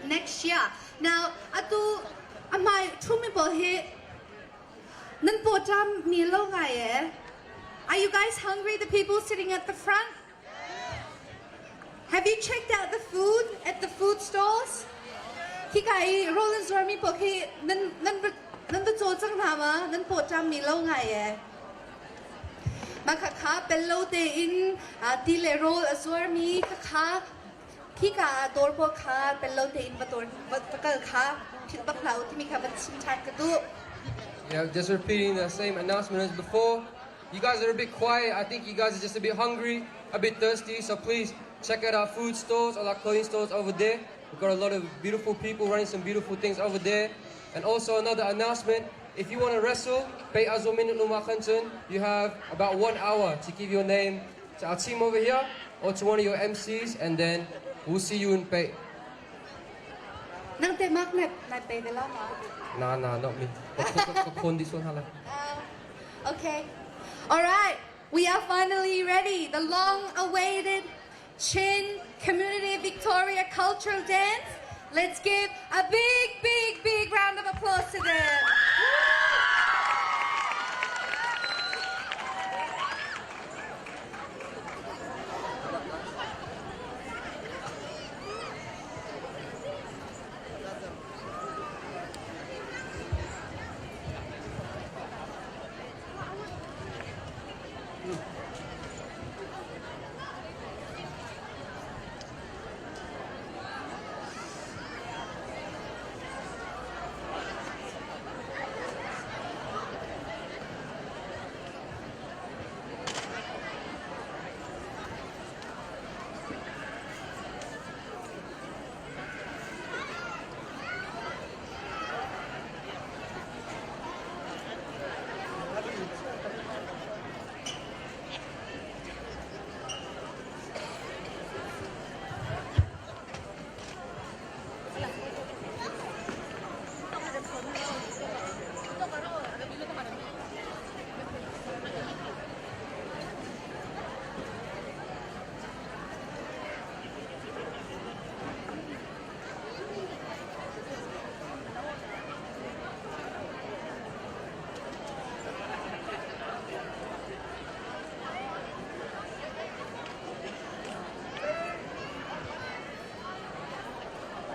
next year. Now, atu amai thumi bo he nan po jam mi lo ngai Are you guys hungry, the people sitting at the front? Have you checked out the food at the food stalls? Ki kai Roland Zormi po ki nan ba zo chang na ma nan po jam mi lo ngai ma kha kha pel lo te in ti le roll Zormi kha kha ki ka dor po kha pel lo te in ba tor ba ka kha phit ba khlau ti mi kha ba chim chat ka tu.
Yeah, just repeating the same announcement as before. You guys are a bit quiet. I think you guys are just a bit hungry, a bit thirsty. So please check out our food stores, all our clothing stores over there. We've got a lot of beautiful people running some beautiful things over there. And also another announcement. If you want to wrestle, you have about 1 hour to give your name to our team over here or to one of your MCs, and then we'll see you in Pei.
Nang te mak na pe de la ma.
Nah, not me. This one, hala.
Okay. All right. We are finally ready. The long-awaited Chin Community Victoria Cultural Dance. Let's give a big round of applause to them.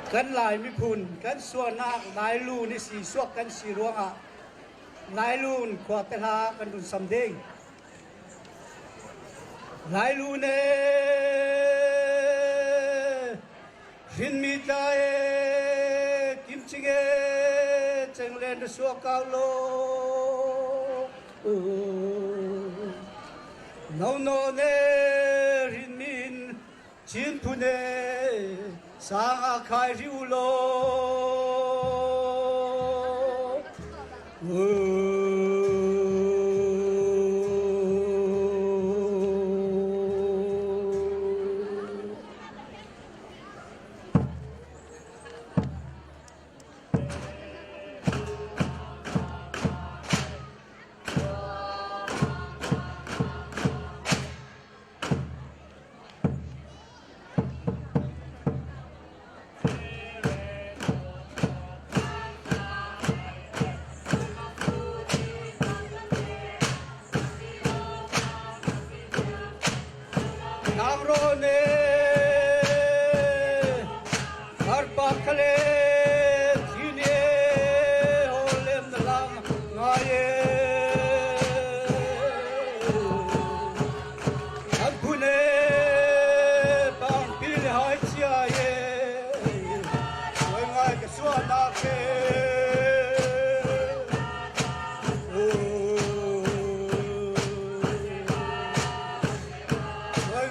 Kan lai mi phun kan suana nai lu ni si suak kan si ruanga nai lun kwa te la kan dun samdeng nai lu ne hin mi ta e kim ching e cheng len suak ka lo no ne hin min chin phune sang khai riu lo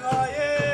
Oi,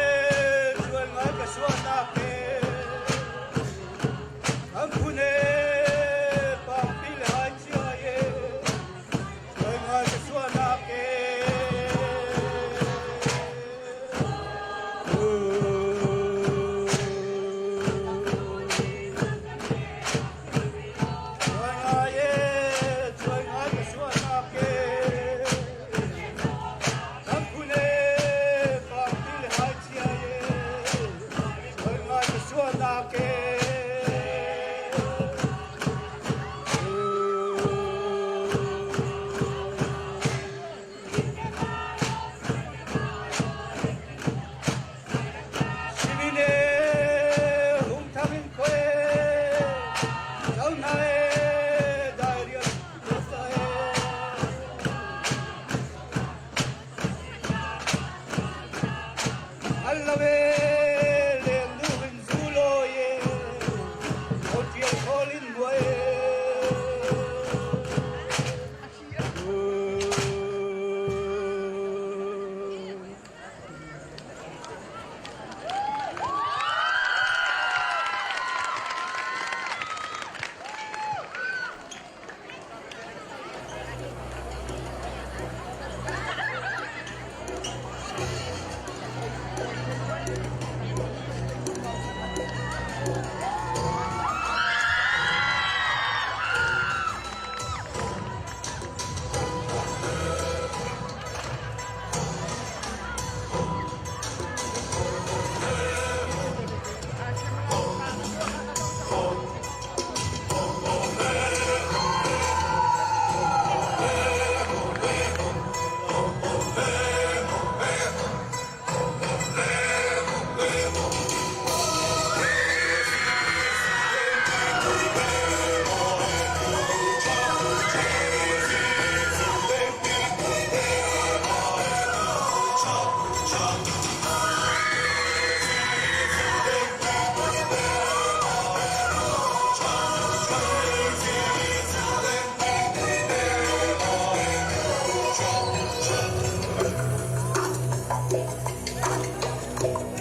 เ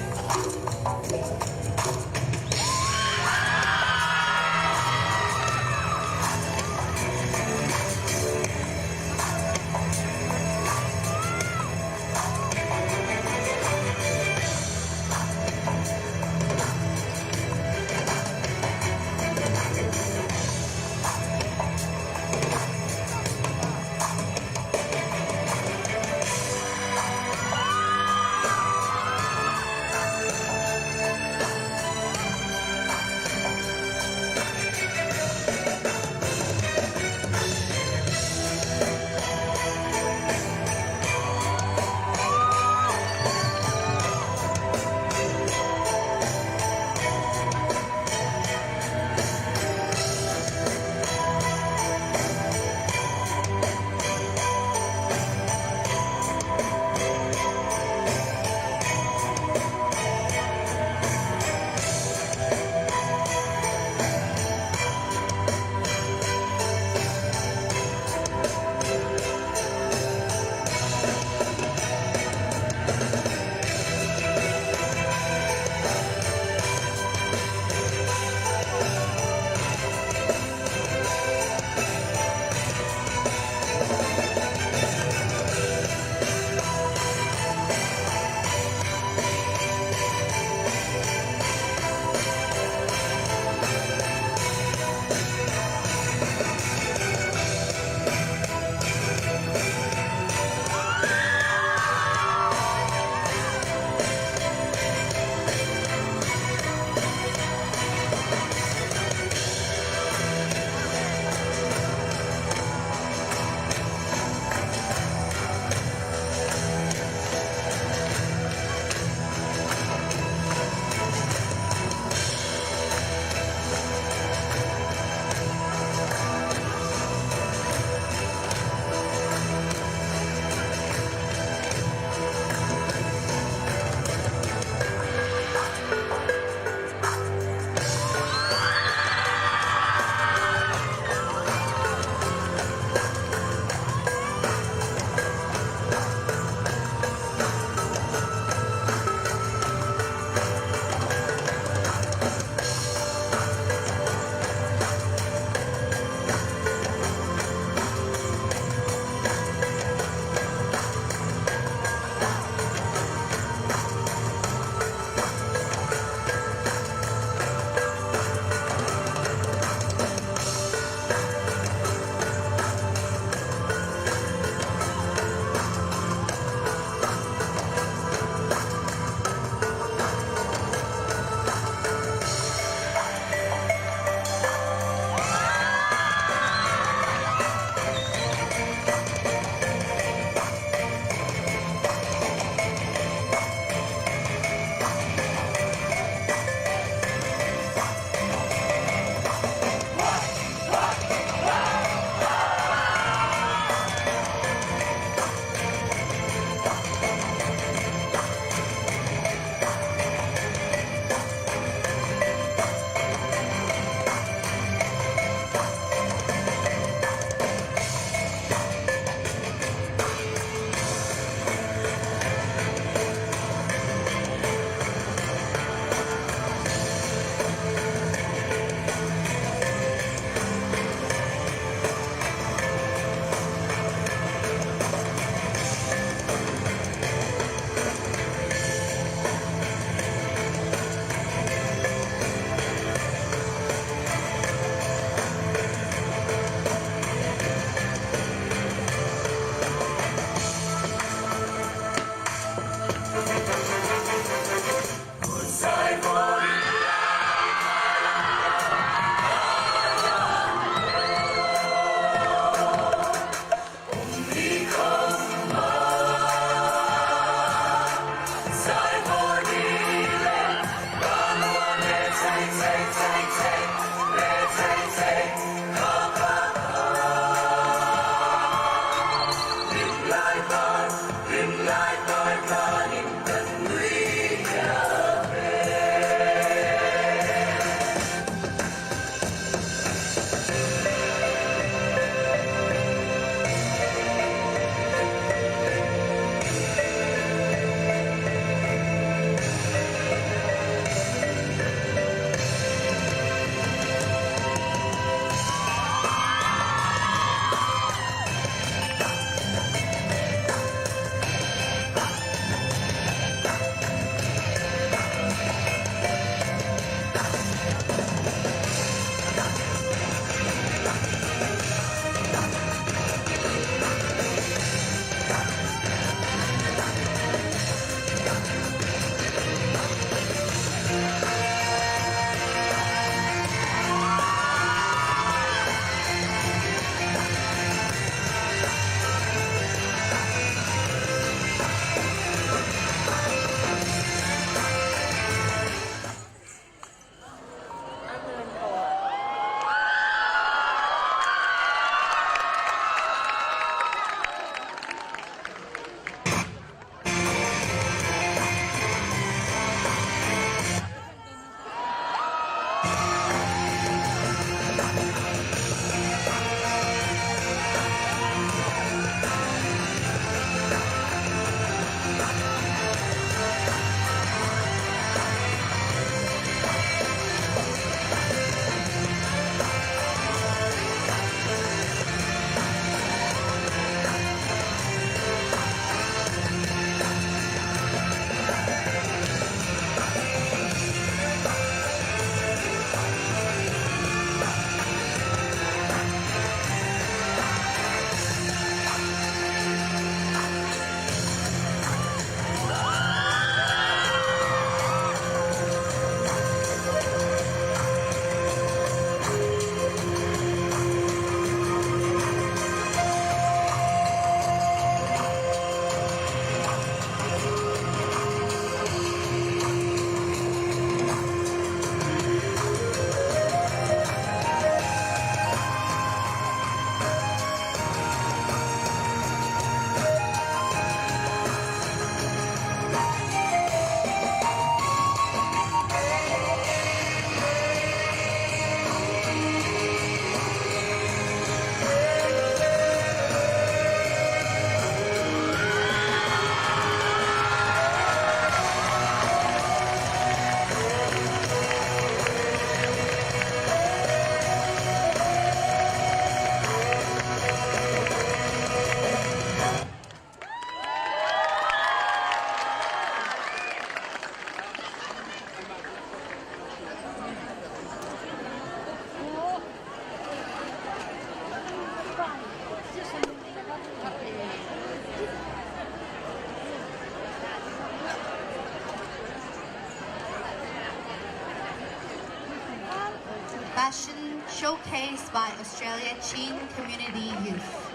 fashion showcased by Australia Chin Community Youth.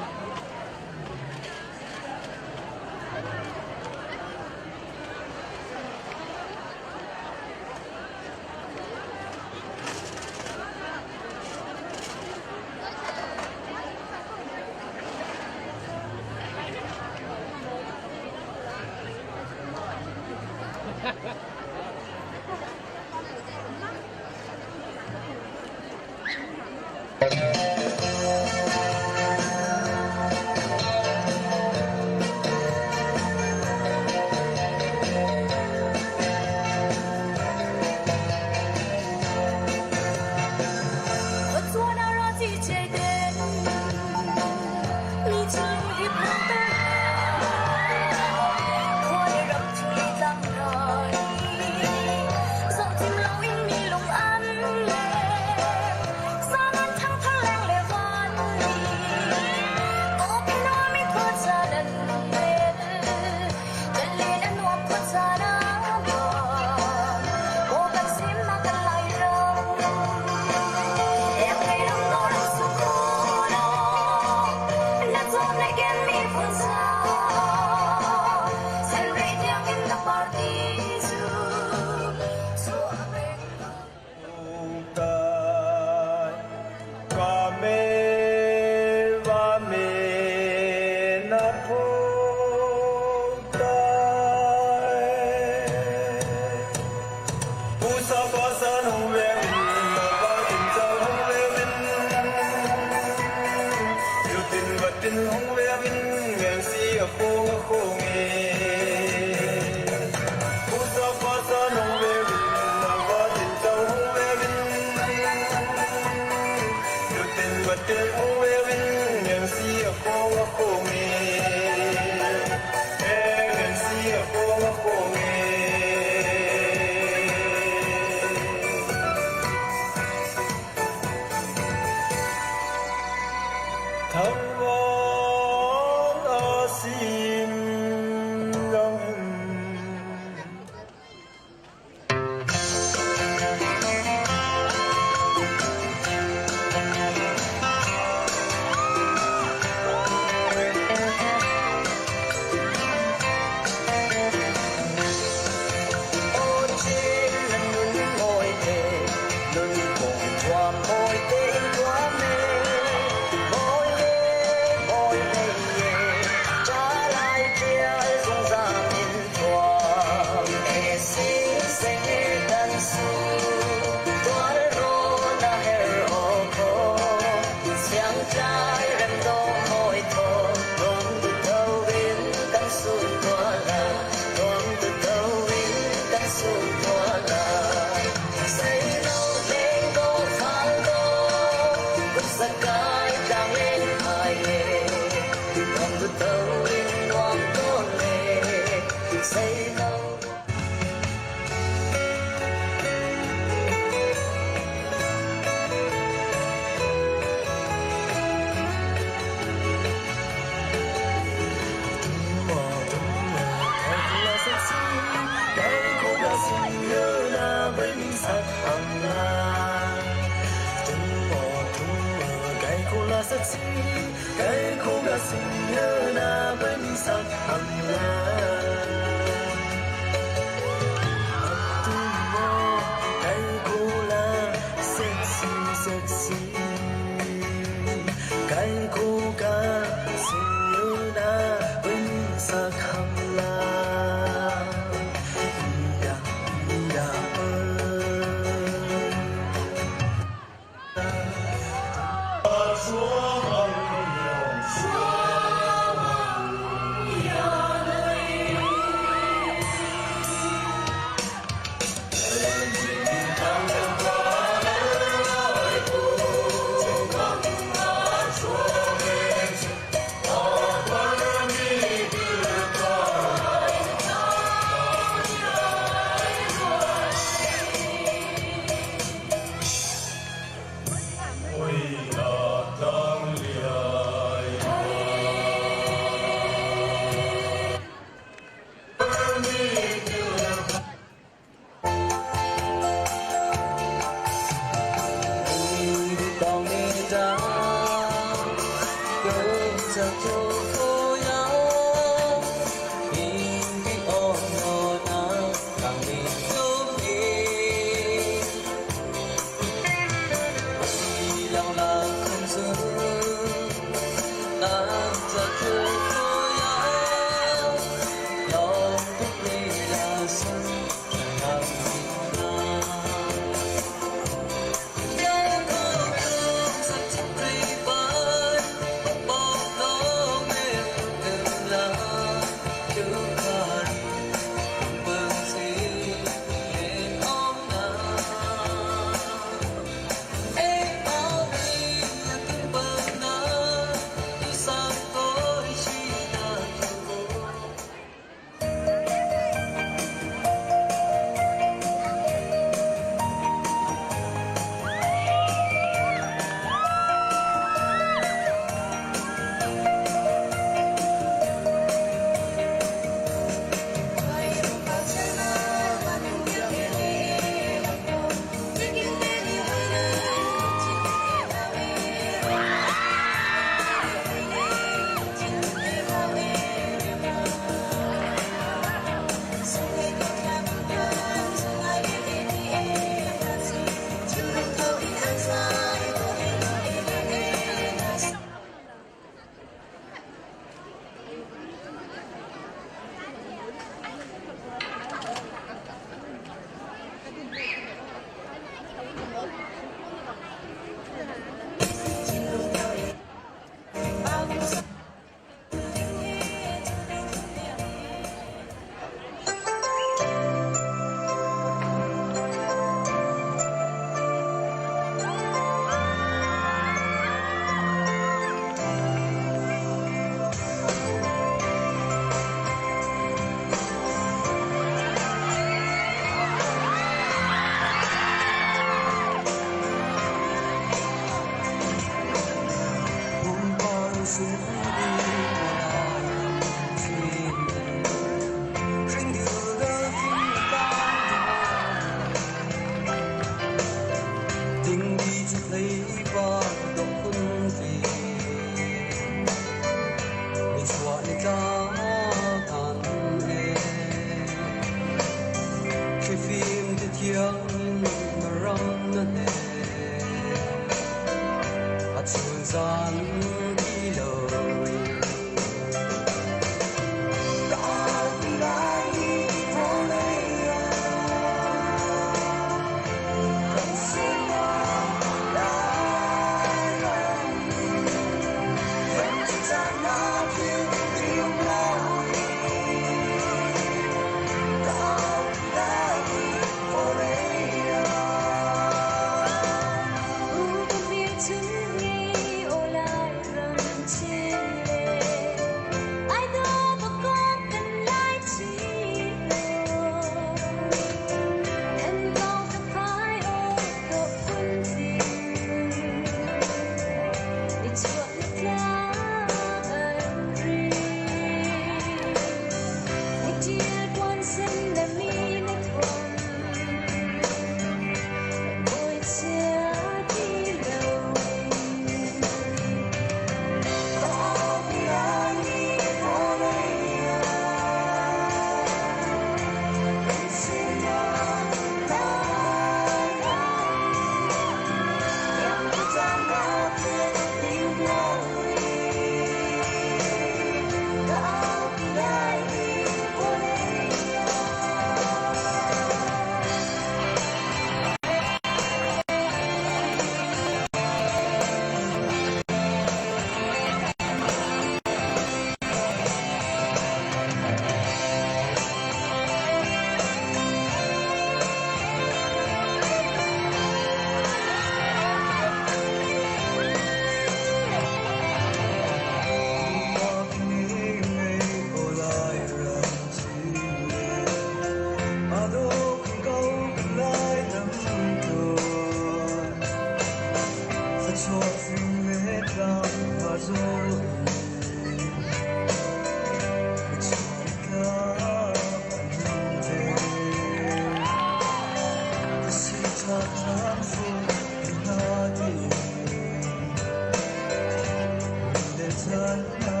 There's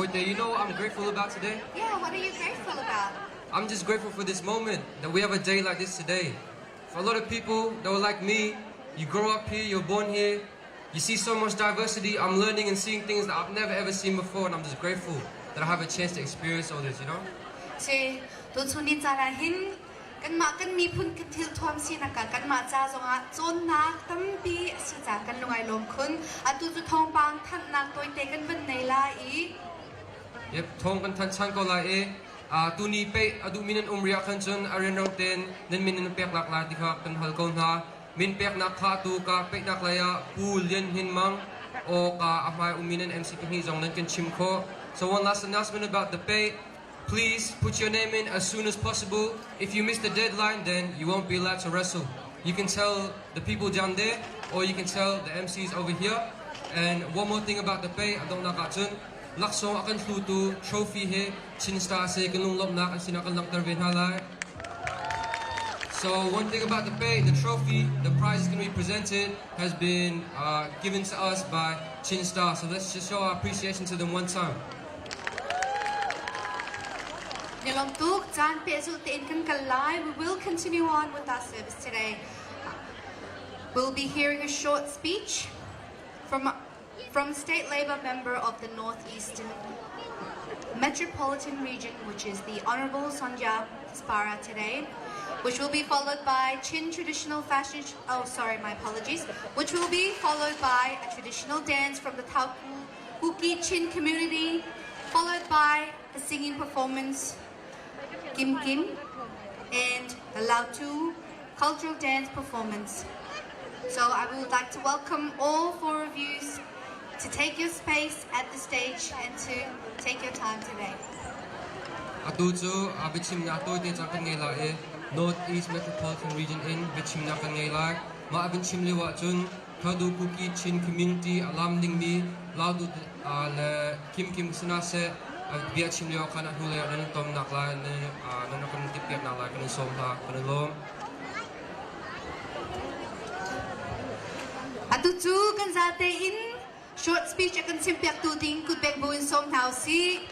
birthday. You know what I'm grateful about today?
Yeah, what are you grateful about?
I'm just grateful for this moment, that we have a day like this today. For a lot of people that were like me, you grow up here, you're born here, you see so much diversity. I'm learning and seeing things that I've never ever seen before, and I'm just grateful that I have a chance to experience all this, you know?
Che, tu chuni zara hin, kan mi pun kan til tuam si na kan ma cha zonga zon nak tampi si cha kan lungai lom kun, atu tu thong bang than nak toi te kan ban nei la I.
Yep, thong kan than chan ko la e. Tu ni pe adu minan umria kan chun arin rong ten nen minan pek lak la dikha kan hal kon ha min pek nak kha tu ka pe nak la ya pu lien hin mang o ka amai uminan MC hi zong nan kan chim kho. So one last announcement about the pay. Please put your name in as soon as possible. If you miss the deadline, then you won't be allowed to wrestle. You can tell the people down there, or you can tell the MCs over here. And one more thing about the pay, I don't know about it. Lakso akan flutu trophy he chin star se kanung lop nak sinakan lang tarvin halai. So one thing about the pay, the trophy, the prize is going to be presented, has been given to us by Chin Star. So let's just show our appreciation to them one time.
Nilom tuk jan pezu te in kan kalai. We will continue on with our service today. We'll be hearing a short speech from State Labour member of the Northeastern Metropolitan Region, which is the Honourable Sonja Spara today, which will be followed by Chin traditional fashion. My apologies. Which will be followed by a traditional dance from the Taukuki Chin community, followed by a singing performance, Kim Kim, and the Lautu cultural dance performance. So I would like to welcome all four of you to take your space at the stage and to take your time today.
Atutu abichim na to te chakan ngela e Northeast Metropolitan Region in bichim na kan ngela ma abichim liwa chun thadu kuki Chin community alam ding mi laudu le kim sina se biachim liwa kana hule nan tom nakla nan kan tipyak nakla kan som ha kan lom.
Atutu kan zate in short speech akan simpiak tu ding could beg buin som now si.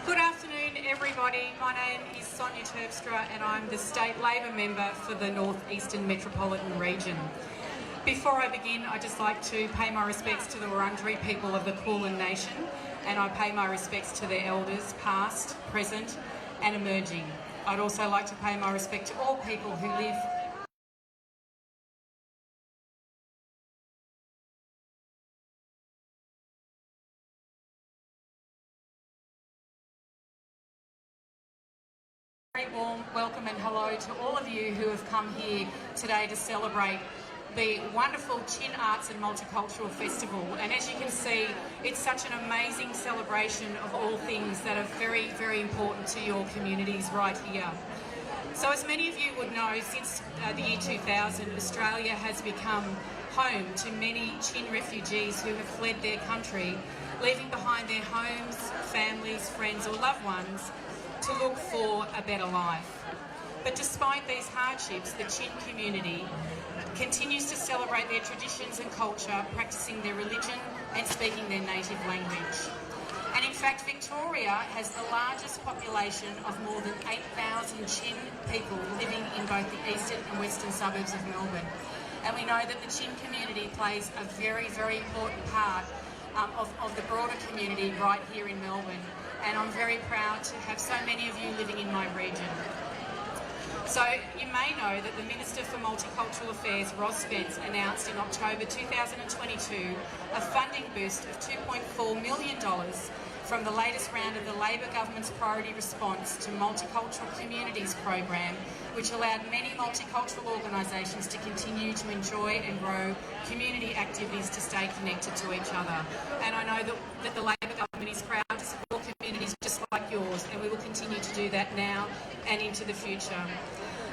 Good afternoon, everybody. My name is Sonia Terpstra and I'm the State Labour member for the Northeastern Metropolitan Region. Before I begin, I'd just like to pay my respects to the Wurundjeri people of the Kulin Nation, and I pay my respects to their elders, past, present and emerging. I'd also like to pay my respect to all people who live very warm welcome and hello to all of you who have come here today to celebrate the wonderful Chin Arts and Multicultural Festival. And as you can see, it's such an amazing celebration of all things that are very, very important to your communities right here. So as many of you would know, since the year 2000, Australia has become home to many Chin refugees who have fled their country, leaving behind their homes, families, friends or loved ones to look for a better life. But despite these hardships, the Chin community continues to celebrate their traditions and culture, practicing their religion and speaking their native language. And in fact, Victoria has the largest population of more than 8,000 Chin people living in both the eastern and western suburbs of Melbourne. And we know that the Chin community plays a very, very important part of the broader community right here in Melbourne. And I'm very proud to have so many of you living in my region. So you may know that the Minister for Multicultural Affairs, Ross Spence, announced in October 2022 a funding boost of $2.4 million from the latest round of the Labor government's priority response to Multicultural Communities program, which allowed many multicultural organisations to continue to enjoy and grow community activities to stay connected to each other. And I know that the Labor government is proud to support communities just like yours, and we will continue to do that now and into the future.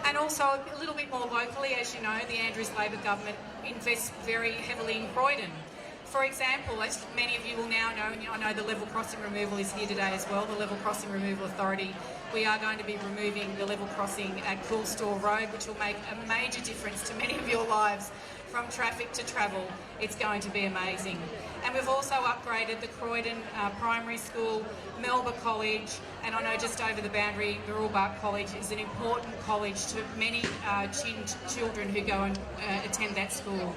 And also a little bit more locally, as you know, the Andrews Labor government invests very heavily in Croydon. For example, as many of you will now know, and I know the level crossing removal is here today as well, the Level Crossing Removal Authority, we are going to be removing the level crossing at Cool Store Road, which will make a major difference to many of your lives from traffic to travel. It's going to be amazing. And we've also upgraded the Croydon Primary School, Melba College, and I know just over the boundary, Narulbark College is an important college to many Chin children who go and attend that school.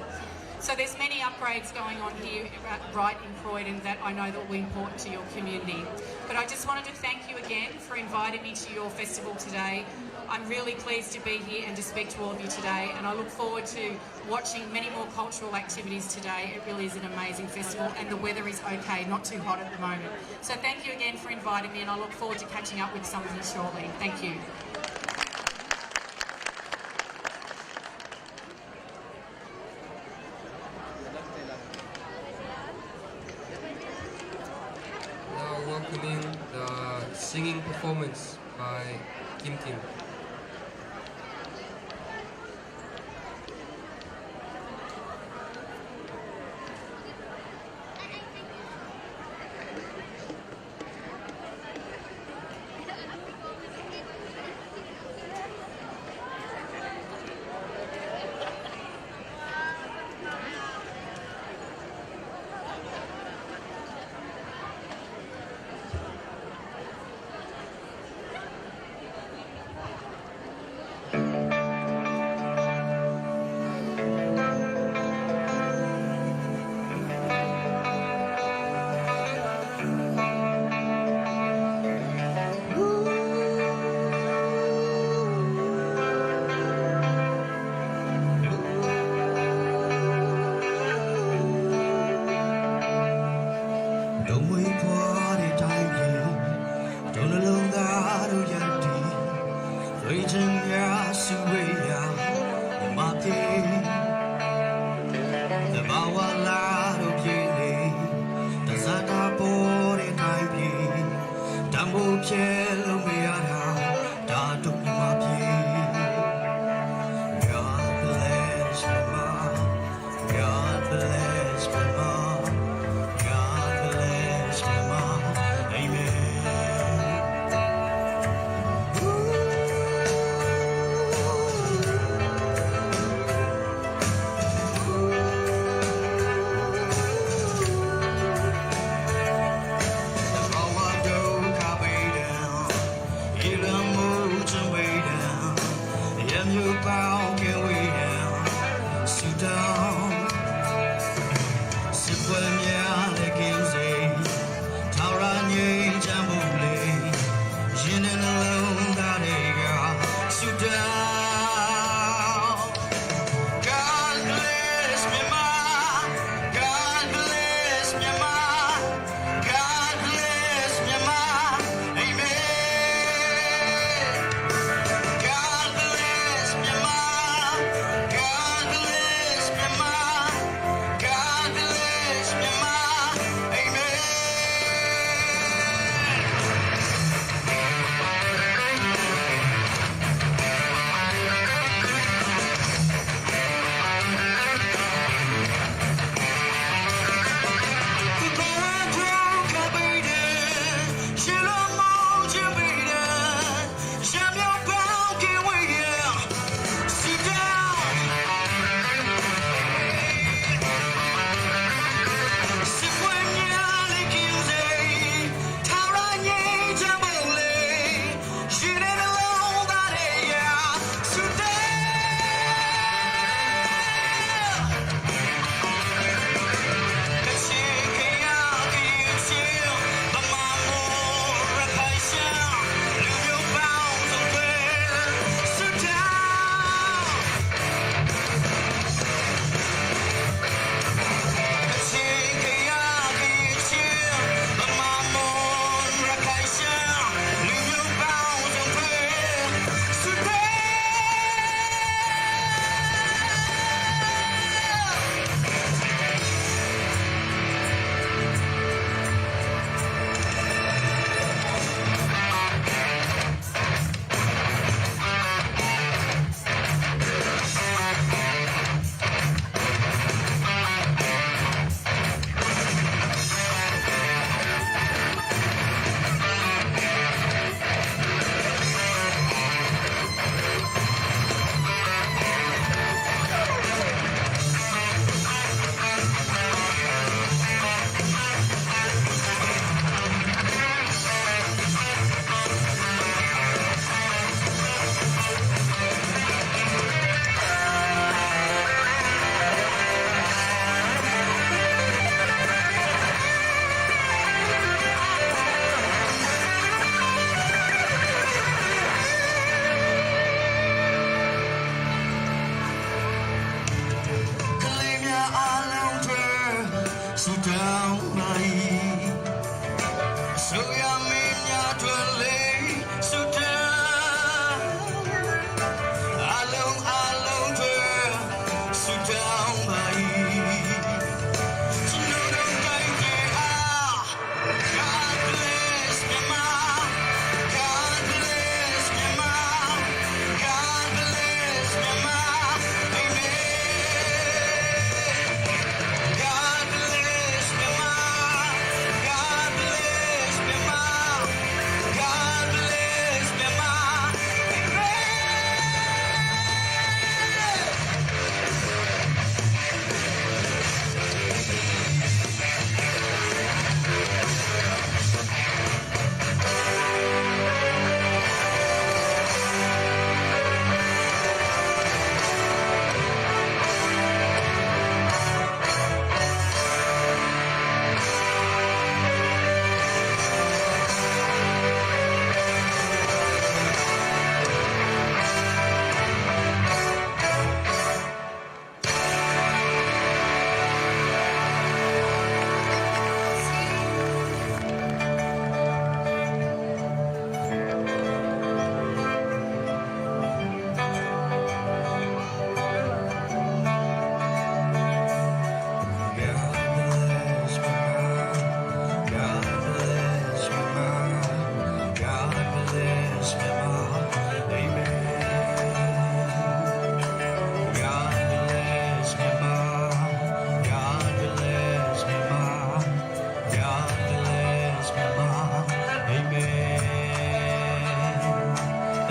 So there's many upgrades going on here right in Croydon that I know that will be important to your community. But I just wanted to thank you again for inviting me to your festival today. I'm really pleased to be here and to speak to all of you today, and I look forward to watching many more cultural activities today. It really is an amazing festival, and the weather is okay, not too hot at the moment. So thank you again for inviting me, and I look forward to catching up with some of you shortly. Thank you.
Now welcoming the singing performance by Kim Kim.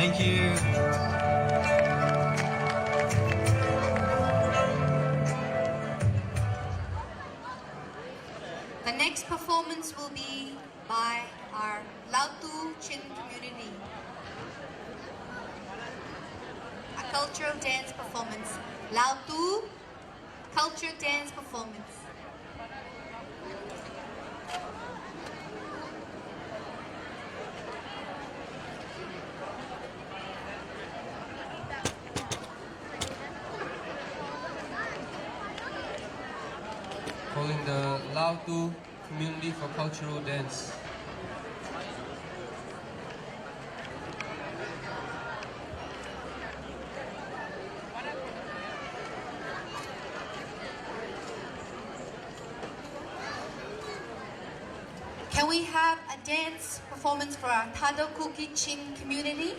Thank you.
The next performance will be by our Lautu Chin community. A cultural dance performance. Lautu culture dance performance.
Calling the Lautu community for cultural dance.
Can we have a dance performance for our Tado Kuki Chin community?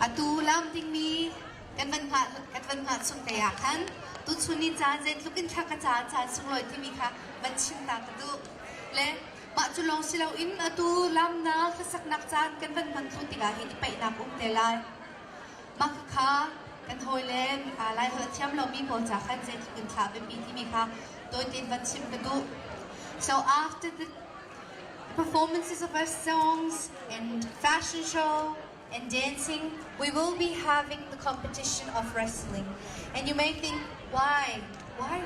Atu lam ding mi kan van phat sung kaya kan tu chuni cha jet lukin kha ka cha cha sung loi ti mi kha ban chim ta tu le ma chu long silau in atu lam na khasak nak chan kan van man thu ti ga hi ti pai na kum te lai ma kha kan hoi le a lai ho thiam lo mi po cha khan jet lukin kha be pi ti mi kha to tin ban chim ka du. So after the performances of our songs and fashion show and dancing, we will be having the competition of wrestling. And you may think, why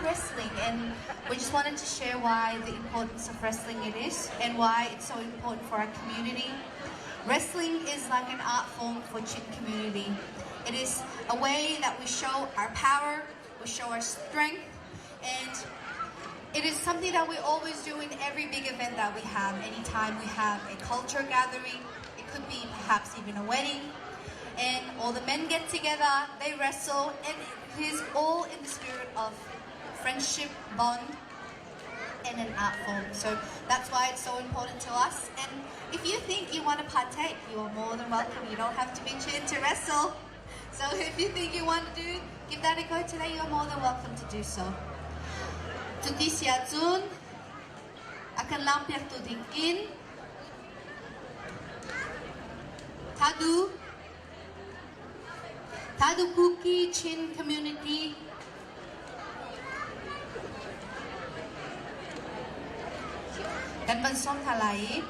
wrestling? And we just wanted to share why the importance of wrestling it is and why it's so important for our community. Wrestling is like an art form for Chin community. It is a way that we show our power, we show our strength, and it is something that we always do in every big event that we have. Anytime we have a culture gathering, could be perhaps even a wedding, and all the men get together, they wrestle, and it is all in the spirit of friendship, bond, and an art form. So that's why it's so important to us. And if you think you want to partake, you are more than welcome. You don't have to be Chin to wrestle. So if you think you want to give that a go today, you are more than welcome to do so. Tuti siya chun akan lampiak tu dingkin Tadu Kuki Chin community kan ban som thalai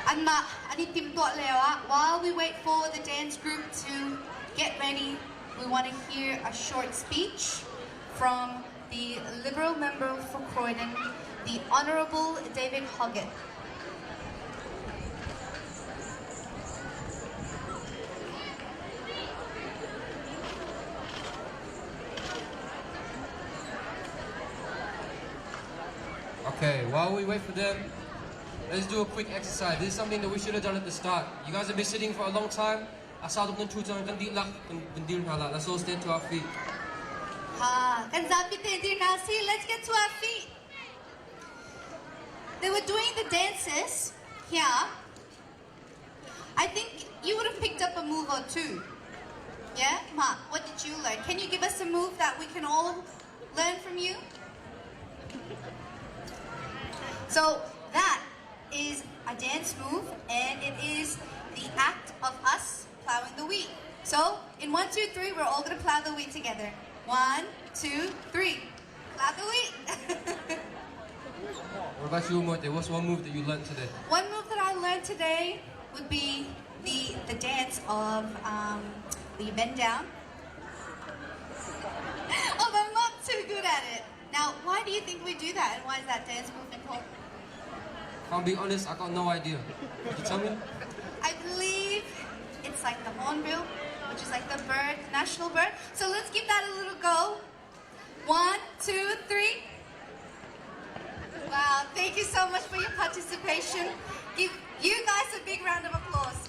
anma ani tim to lewa. While we wait for the dance group to get ready, we want to hear a short speech from the Liberal member for Croydon, the Honourable David Hoggett.
Okay, while we wait for them, let's do a quick exercise. This is something that we should have done at the start. You guys have been sitting for a long time. Let's all stand to our feet.
Let's get to our feet. They were doing the dances here. I think you would have picked up a move or two. Yeah? Ma, what did you learn? Can you give us a move that we can all learn from you? So that is a dance move, and it is the act of us plowing the wheat. So in 1, 2, 3, we're all going to plow the wheat together. 1, 2, 3. Plow the wheat.
What about you, Moite? What's one move that you learned today?
One move that I learned today would be the dance of the bend down. Oh, I'm not too good at it. Now, why do you think we do that, and why is that dance move important?
If I'm being honest, I got no idea. Could you tell me?
I believe it's like the hornbill, which is like the bird, national bird. So let's give that a little go. 1, 2, 3. Wow, thank you so much for your participation. Give you guys a big round of applause.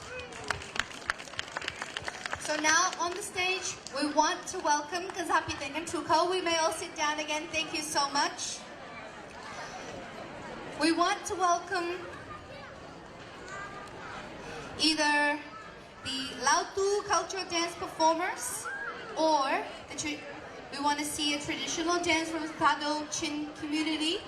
So now on the stage, we want to welcome Kazapiteng and Truko. We may all sit down again. Thank you so much. We want to welcome either the Lautu cultural dance performers or we want to see a traditional dance from Zatawng Chin community.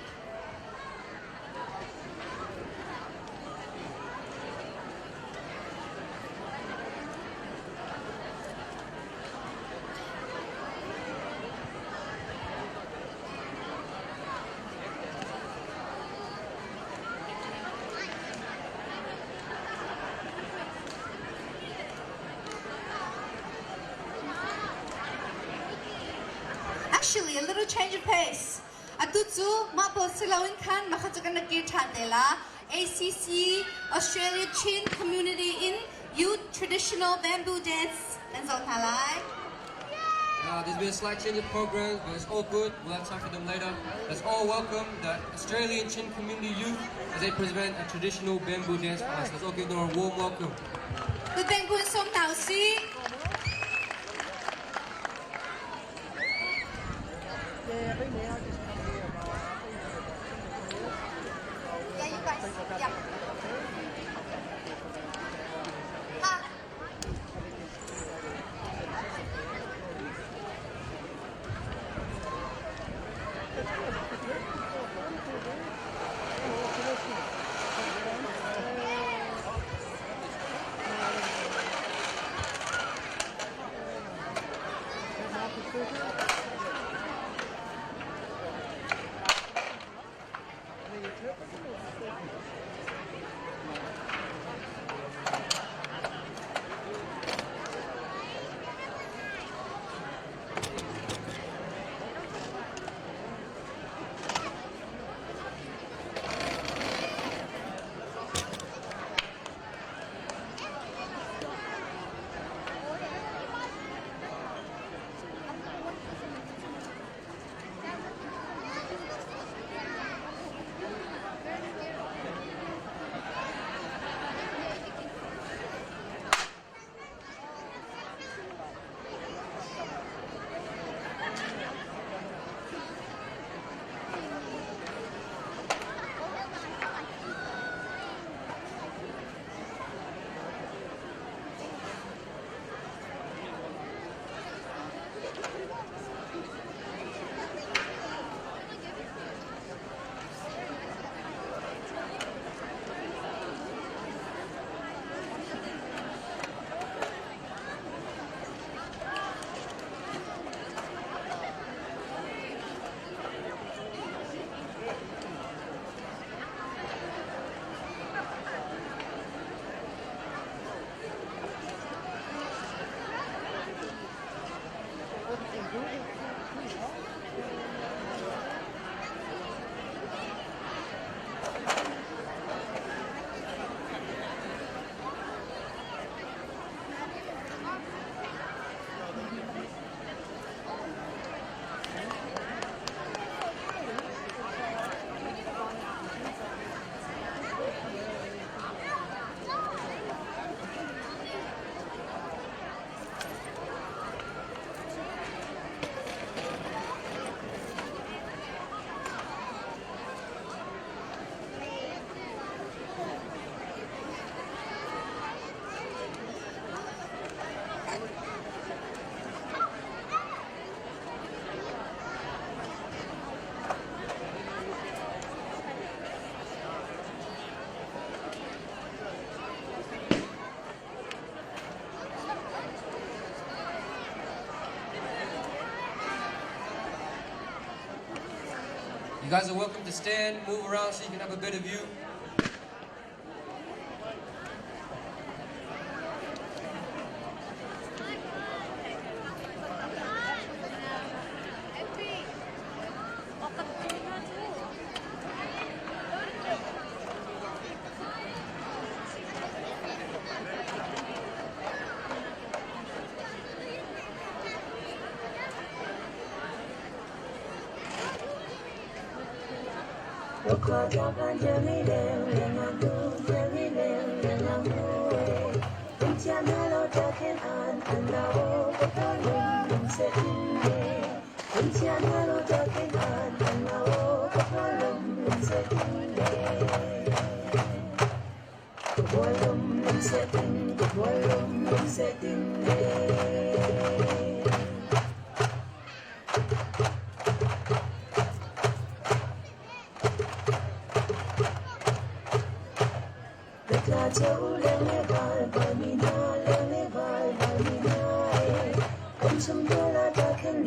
Actually, a little change of pace. Atutsu, mapo silawin kan makatukan nagkirtan nila. ACC, Australia Chin Community in Youth Traditional Bamboo Dance. And so talai.
There's been a slight change of program, but it's all good. We'll have time for them later. Let's all welcome the Australian Chin Community Youth as they present a traditional bamboo dance for us. Let's all give them a warm welcome.
The bamboo song now, see? Yeah, you guys. Yeah.
You guys are welcome to stand, move around so you can have a better view.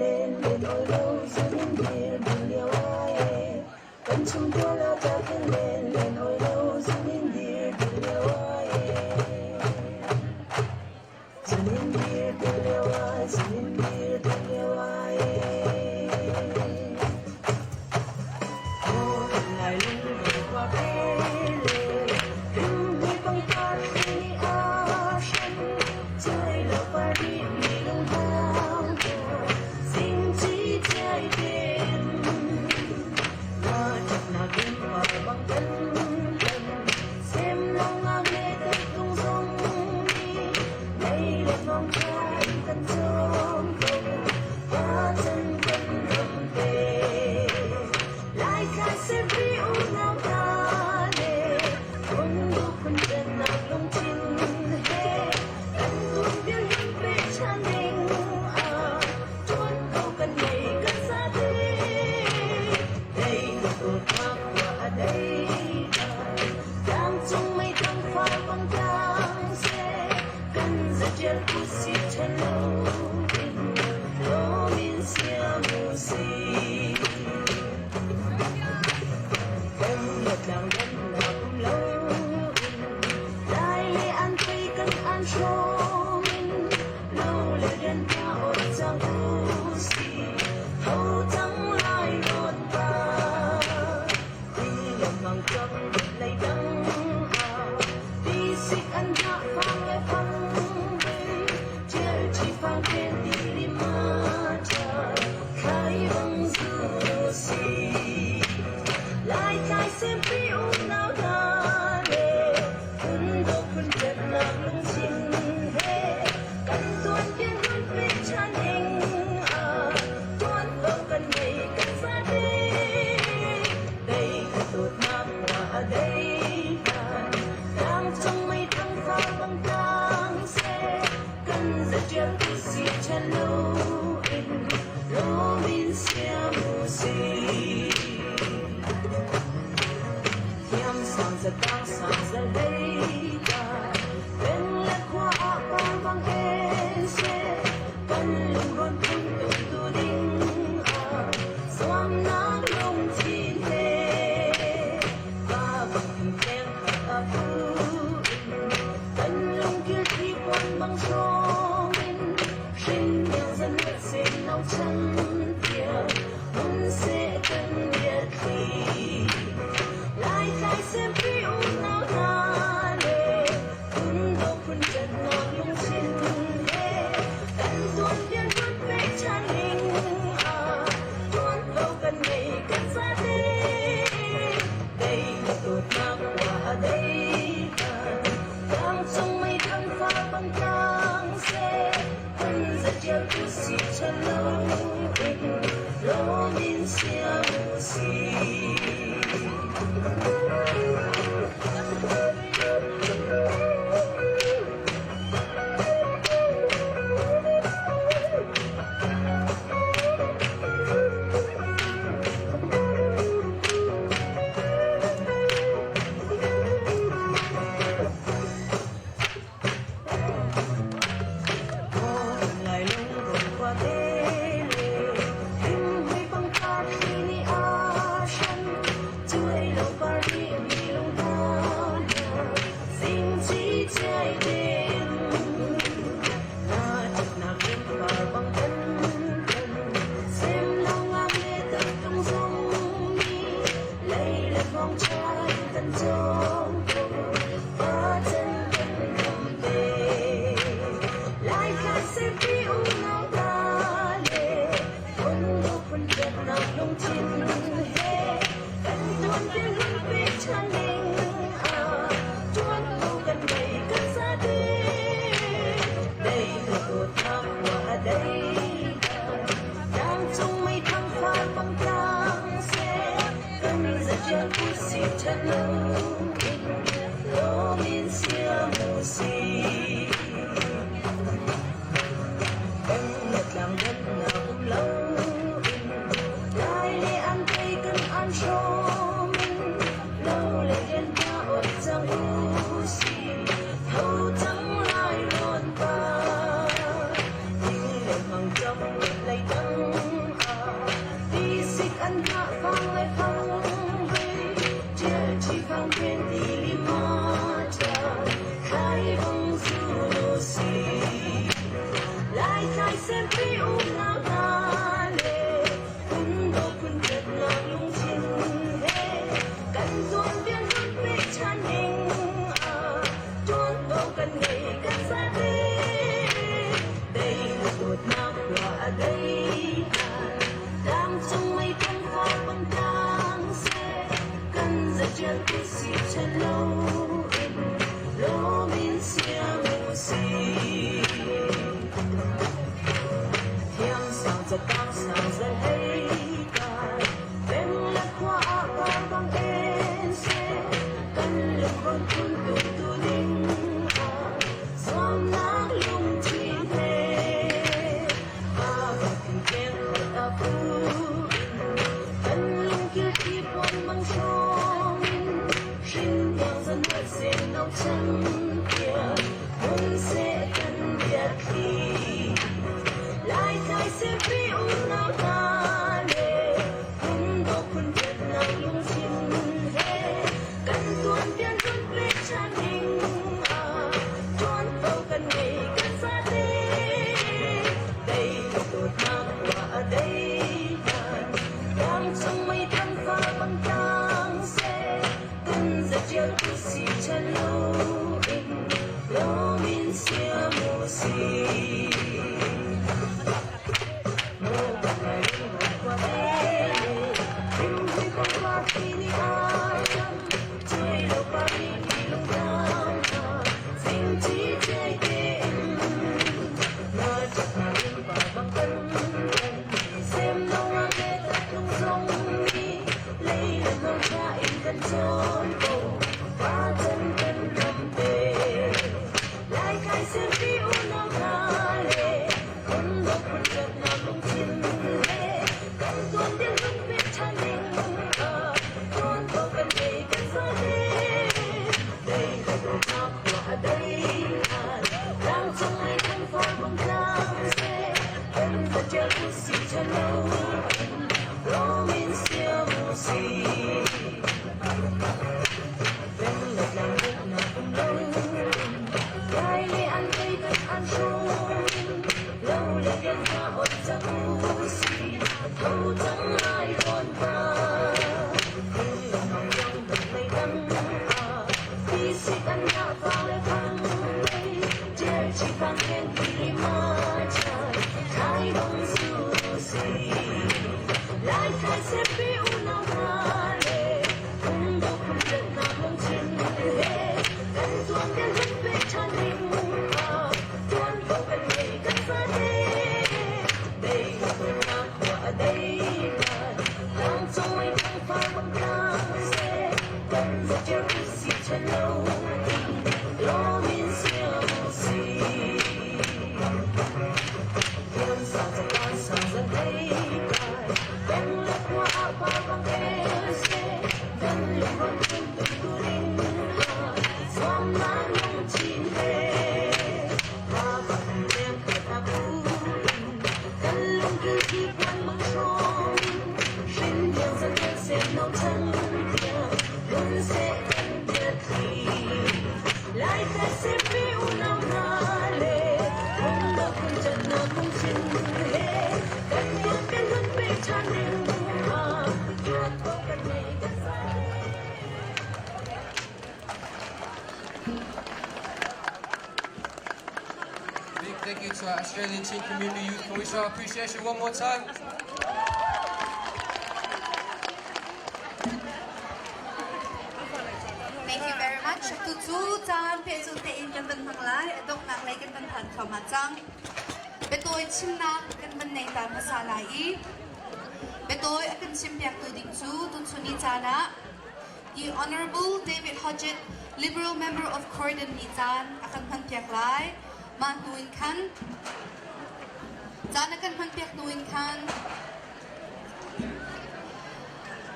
lên lên ôi lâu giữa bên kia đừng liêu ai vẫn chung tua lao ta vươn lên lên ôi lâu giữa bên kia đừng liêu ai giữa bên kia đừng liêu ai giữa bên kia đừng liêu ai lại lưng qua thế đừng đi băng qua khi a sân chơi là qua đi mi đông thao xin chỉ chơi đêm mà chắc là đêm và băng chân xem long ngang lê tới tung sông đi đây là vòng trái thân trông không qua chân quân cầm về lại khai sẽ vì u nào ta để không đủ phần chân nào lòng chín hết anh tuôn biết hướng về cha mình tuôn cầu cần ngày cần xa thế đây là cột mốc qua đây đang trong mây thăng phai băng đang sẽ cần rất chân phút xịt chân lâu lô min xia mù xì em một lòng đất nào cũng lâu lại lệ ăn tây cần ăn cho mình lâu lệ đến ta ôi chẳng tu xì hầu trắng lại đột ta đi lòng bằng cầm lấy đắng đi xích ăn hạ phang lệ phăng chơi chỉ phang trên đi mà chờ khai bằng dư xì lại khai xem vì ôm nào ta lệ quân đô quân đẹp làm lung xin hết cần tuôn kiến hơn về cha ninh tuôn vào cần ngày cần xa đi đây là tụt map và đây đang trong mây thăng pha băng đang xe cần rất chiều tu si chân lâu in lô min xia mù xì Yam sang Zatawng sang Zalai bên lệ qua băng băng kê xe cần lùng con tung tung tu đinh xoam nắng lông chín thế và bằng hình khen thật phu cần lùng kia khi quan băng cho mình sinh nhiều dân nước xin nấu chân tiền muốn sẽ cần biết khi lại khai xem vì u nào ta lệ quân đô quân chân nào lung xin hết cần tuôn biến vượt về cha ninh tuôn vào cần ngày cần xa đi đây là tụt map qua đây đang trong mây thăng pha băng đang xe cần rất chiều tu si chân lâu lô min xia mù xì lại lưng vòng qua thế hình huy băng cát khi ni a sân chơi lâu ba đi mi lông ta xin chỉ chơi đêm na chật na kim và băng thân xem long ngang lê tới tung sông đi lấy lên vòng trái thân trông và chân cần cầm về lại khai xem vì u nào ta lệ quân đô quân đẹp nào lông chín hết cần tuôn biến hướng về cha ninh tuôn vào cần ngày cần xa đi đây là cột mốc qua đây đang trong mây thăng pha băng đang xe cần rất chiều tu si chân lâu lô min xia mù xì em một lòng đất nào cũng lâu lại lệ ăn tây cần ăn cho mình lâu lệ đến ta ôi chẳng u xì hầu trắng lại luôn ta đi lên bằng trong lấy đắng sempre una ngale kun do kun tet na lung chin he kan tuan bian hun pe chan ning a tuan do kan nei kan sa de đây là một năm qua đây đang trong mây tan pha băng đang xe cần giờ chân cứ xì chân lâu lô min xia mù xì thiên sao giật tăng sao giật hay cả bên là khoa qua băng em xe cần lực con kun tu đinh xoan nát lung chim hè và kinh kén ta phu cần lung kia khi quan mang trong sinh yang dân vật xin nấu trắng kia muốn sẽ cần biết khi lại khai sẽ vì nào ta lệ cũng đâu kun biết nào lung chim hè cần tuan tiền tuan biết chan hình tuan đâu cần ngày cần xa thế đây là đột mạc qua đây đang trong mây tan pha băng tang xe cần giờ chiều cứ xì chân lâu lô min xia mù xì mô bạc ngày qua đây tim vui con qua khi đi ai chơi đâu qua đi lung tung xin chỉ chơi game ngờ chắc là đêm và băng cân xem đâu ai nghe thật lung rong đi lấy lần mong cha in cần trốn cầu qua chân cần cầm về lại khai xem vì nào ngà lệ con độc con chợt nào lung chim lệ cần tuôn tiếng hân biết cha mình con đâu cần về cần xa thế đây là đồ mạc qua đây đang trong ngày thanh phong bóng đang xe cần giờ chờ phút xì chân lâu lô min xia mù xì bên lệch làm việc nào cũng đông gai lê ăn cây thật ăn sung lâu lê đêm qua ôn chẳng mù xì thâu chẳng ai còn qua nhưng lòng lòng trong đợt mây đắng khi xì ăn nhã vào lê thang mây trẻ chỉ vang khen vì mà trời thái đông du xì lại khai sẽ vì nào ngà lệ cũng đâu kun biết nào lung chim hè cần tuan tiền hơn về chan hình tuan đâu cần ngày cần xa thế đây là đôi mạc qua đây đang trong mây tan pha băng tang xe cần giờ chiều cứ xì chân lâu lô min xia mù xì thiên sao giật tăng sao giật hay bên là khoa qua băng em xe cần lực con kun tu đinh xoan nát lung chim hè và phần đêm thật ta phu cần lung kia khi quan mang trong sinh yang dân vật xem nấu trắng kia luôn sẽ cần biết khi lại khai sẽ vì nào ngà lệ không đâu kun chợt nào lung chim hè cần tuan tiền hơn về chan hình tuan đâu cần ngày cần xa
Big thank you to our Australian Chin community youth. Can we show our appreciation one more time?
Thank you very much. Tu chu chan pe chu te in kan ban thang lai adok nak lai kan ban than khama chang. Betoi chim nak kan ban nei tan ma salai I. Betoi akan sim piak tu ding chu tun chuni chana. The Honorable David Hodgett, Liberal Member of Croydon Nih akan ban piak lai. Man tuin kan. Chan akan ban piak tuin kan.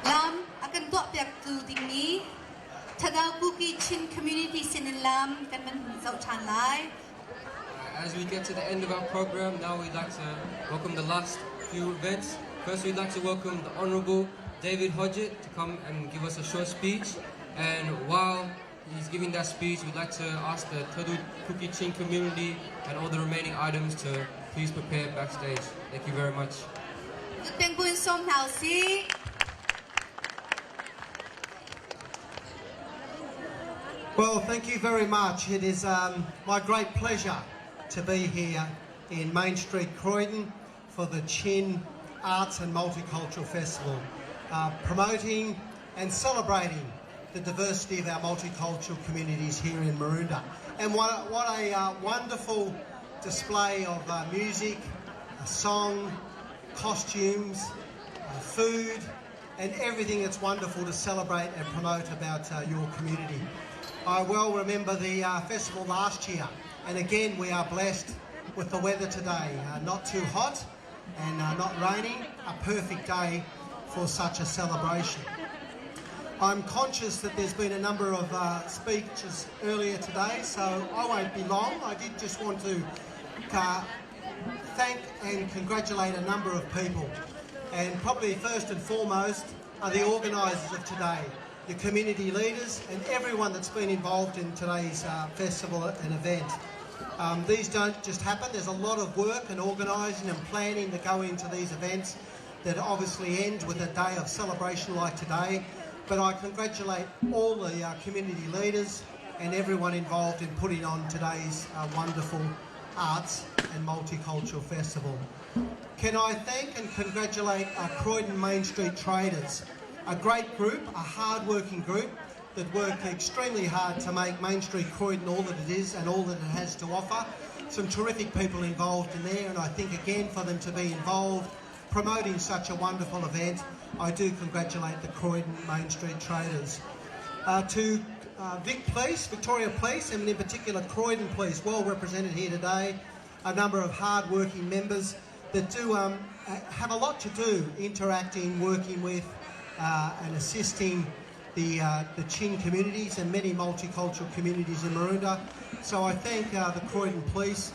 Lam akan tua piak tu ding ni. Tagaw Kuki Chin Community Sinilam kan man zau chan lai.
As we get to the end of our program, now we'd like to welcome the last few events. First, we'd like to welcome the Honorable David Hodgett to come and give us a short speech. And while he's giving that speech, we'd like to ask the Kuki Chin community and all the remaining items to please prepare backstage. Thank you very much.
Tuyên bố sông thảo sĩ.
Well, thank you very much. It is my great pleasure to be here in Main Street, Croydon for the Chin Arts and Multicultural Festival, promoting and celebrating the diversity of our multicultural communities here in Maroondah. And what a wonderful display of music, song, costumes, food, and everything that's wonderful to celebrate and promote about your community. I well remember the festival last year, and again we are blessed with the weather today. Not too hot and not raining, a perfect day for such a celebration. I'm conscious that there's been a number of speeches earlier today, so I won't be long. I did just want to thank and congratulate a number of people, and probably first and foremost are the organisers of today, the community leaders and everyone that's been involved in today's festival and event. These don't just happen. There's a lot of work and organising and planning that go into these events that obviously end with a day of celebration like today. But I congratulate all the community leaders and everyone involved in putting on today's wonderful arts and multicultural festival. Can I thank and congratulate our Croydon Main Street traders, a great group, a hard-working group that work extremely hard to make Main Street Croydon all that it is and all that it has to offer. Some terrific people involved in there, and I think again for them to be involved promoting such a wonderful event, I do congratulate the Croydon Main Street traders. To Victoria Police, and in particular Croydon Police, well represented here today, a number of hard-working members that do have a lot to do interacting, working with and assisting the Chin communities and many multicultural communities in Maroondah. So I thank the Croydon Police,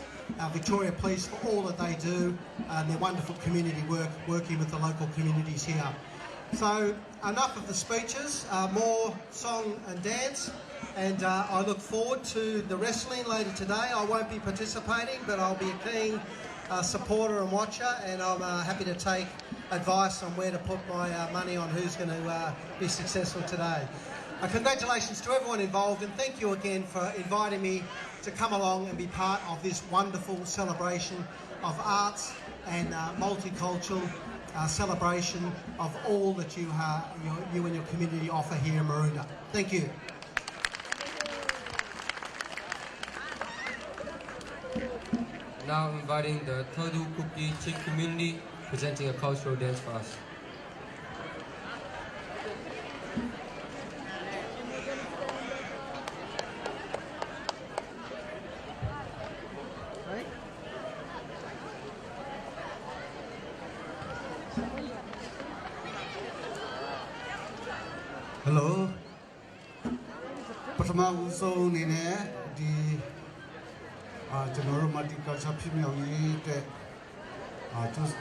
Victoria Police for all that they do and their wonderful community work working with the local communities here. So enough of the speeches, more song and dance, and I look forward to the wrestling later today. I won't be participating, but I'll be a keen supporter and watcher, and I'm happy to take advice on where to put my money on who's going to be successful today. Congratulations to everyone involved, and thank you again for inviting me to come along and be part of this wonderful celebration of arts and multicultural celebration of all that you and your community offer here in Maroondah. Thank you.
Now I'm inviting the Thodu Kuki Chin community presenting a cultural dance for us.
Hello. Pertama usul ni di general medical shop ni awak te terus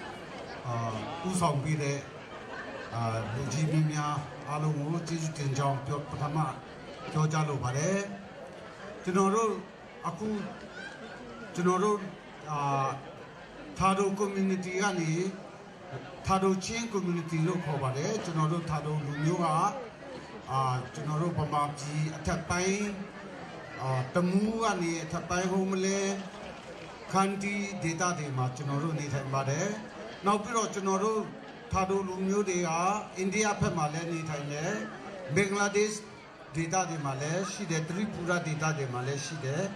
usul bide GP nya alu mu jeju tenjang pyo pertama kyo jalo bare. General Thado community ani Thado Chin community lo kho bare. General Thado lu ga general Pamabji attack pai Tamu ani attack pai homele Kanti data de ma general ni thai bare. Now pi ro general Thado lu myo de ga India phet ma le ni thai le Bangladesh data de ma le shi de Tripura data de ma le shi de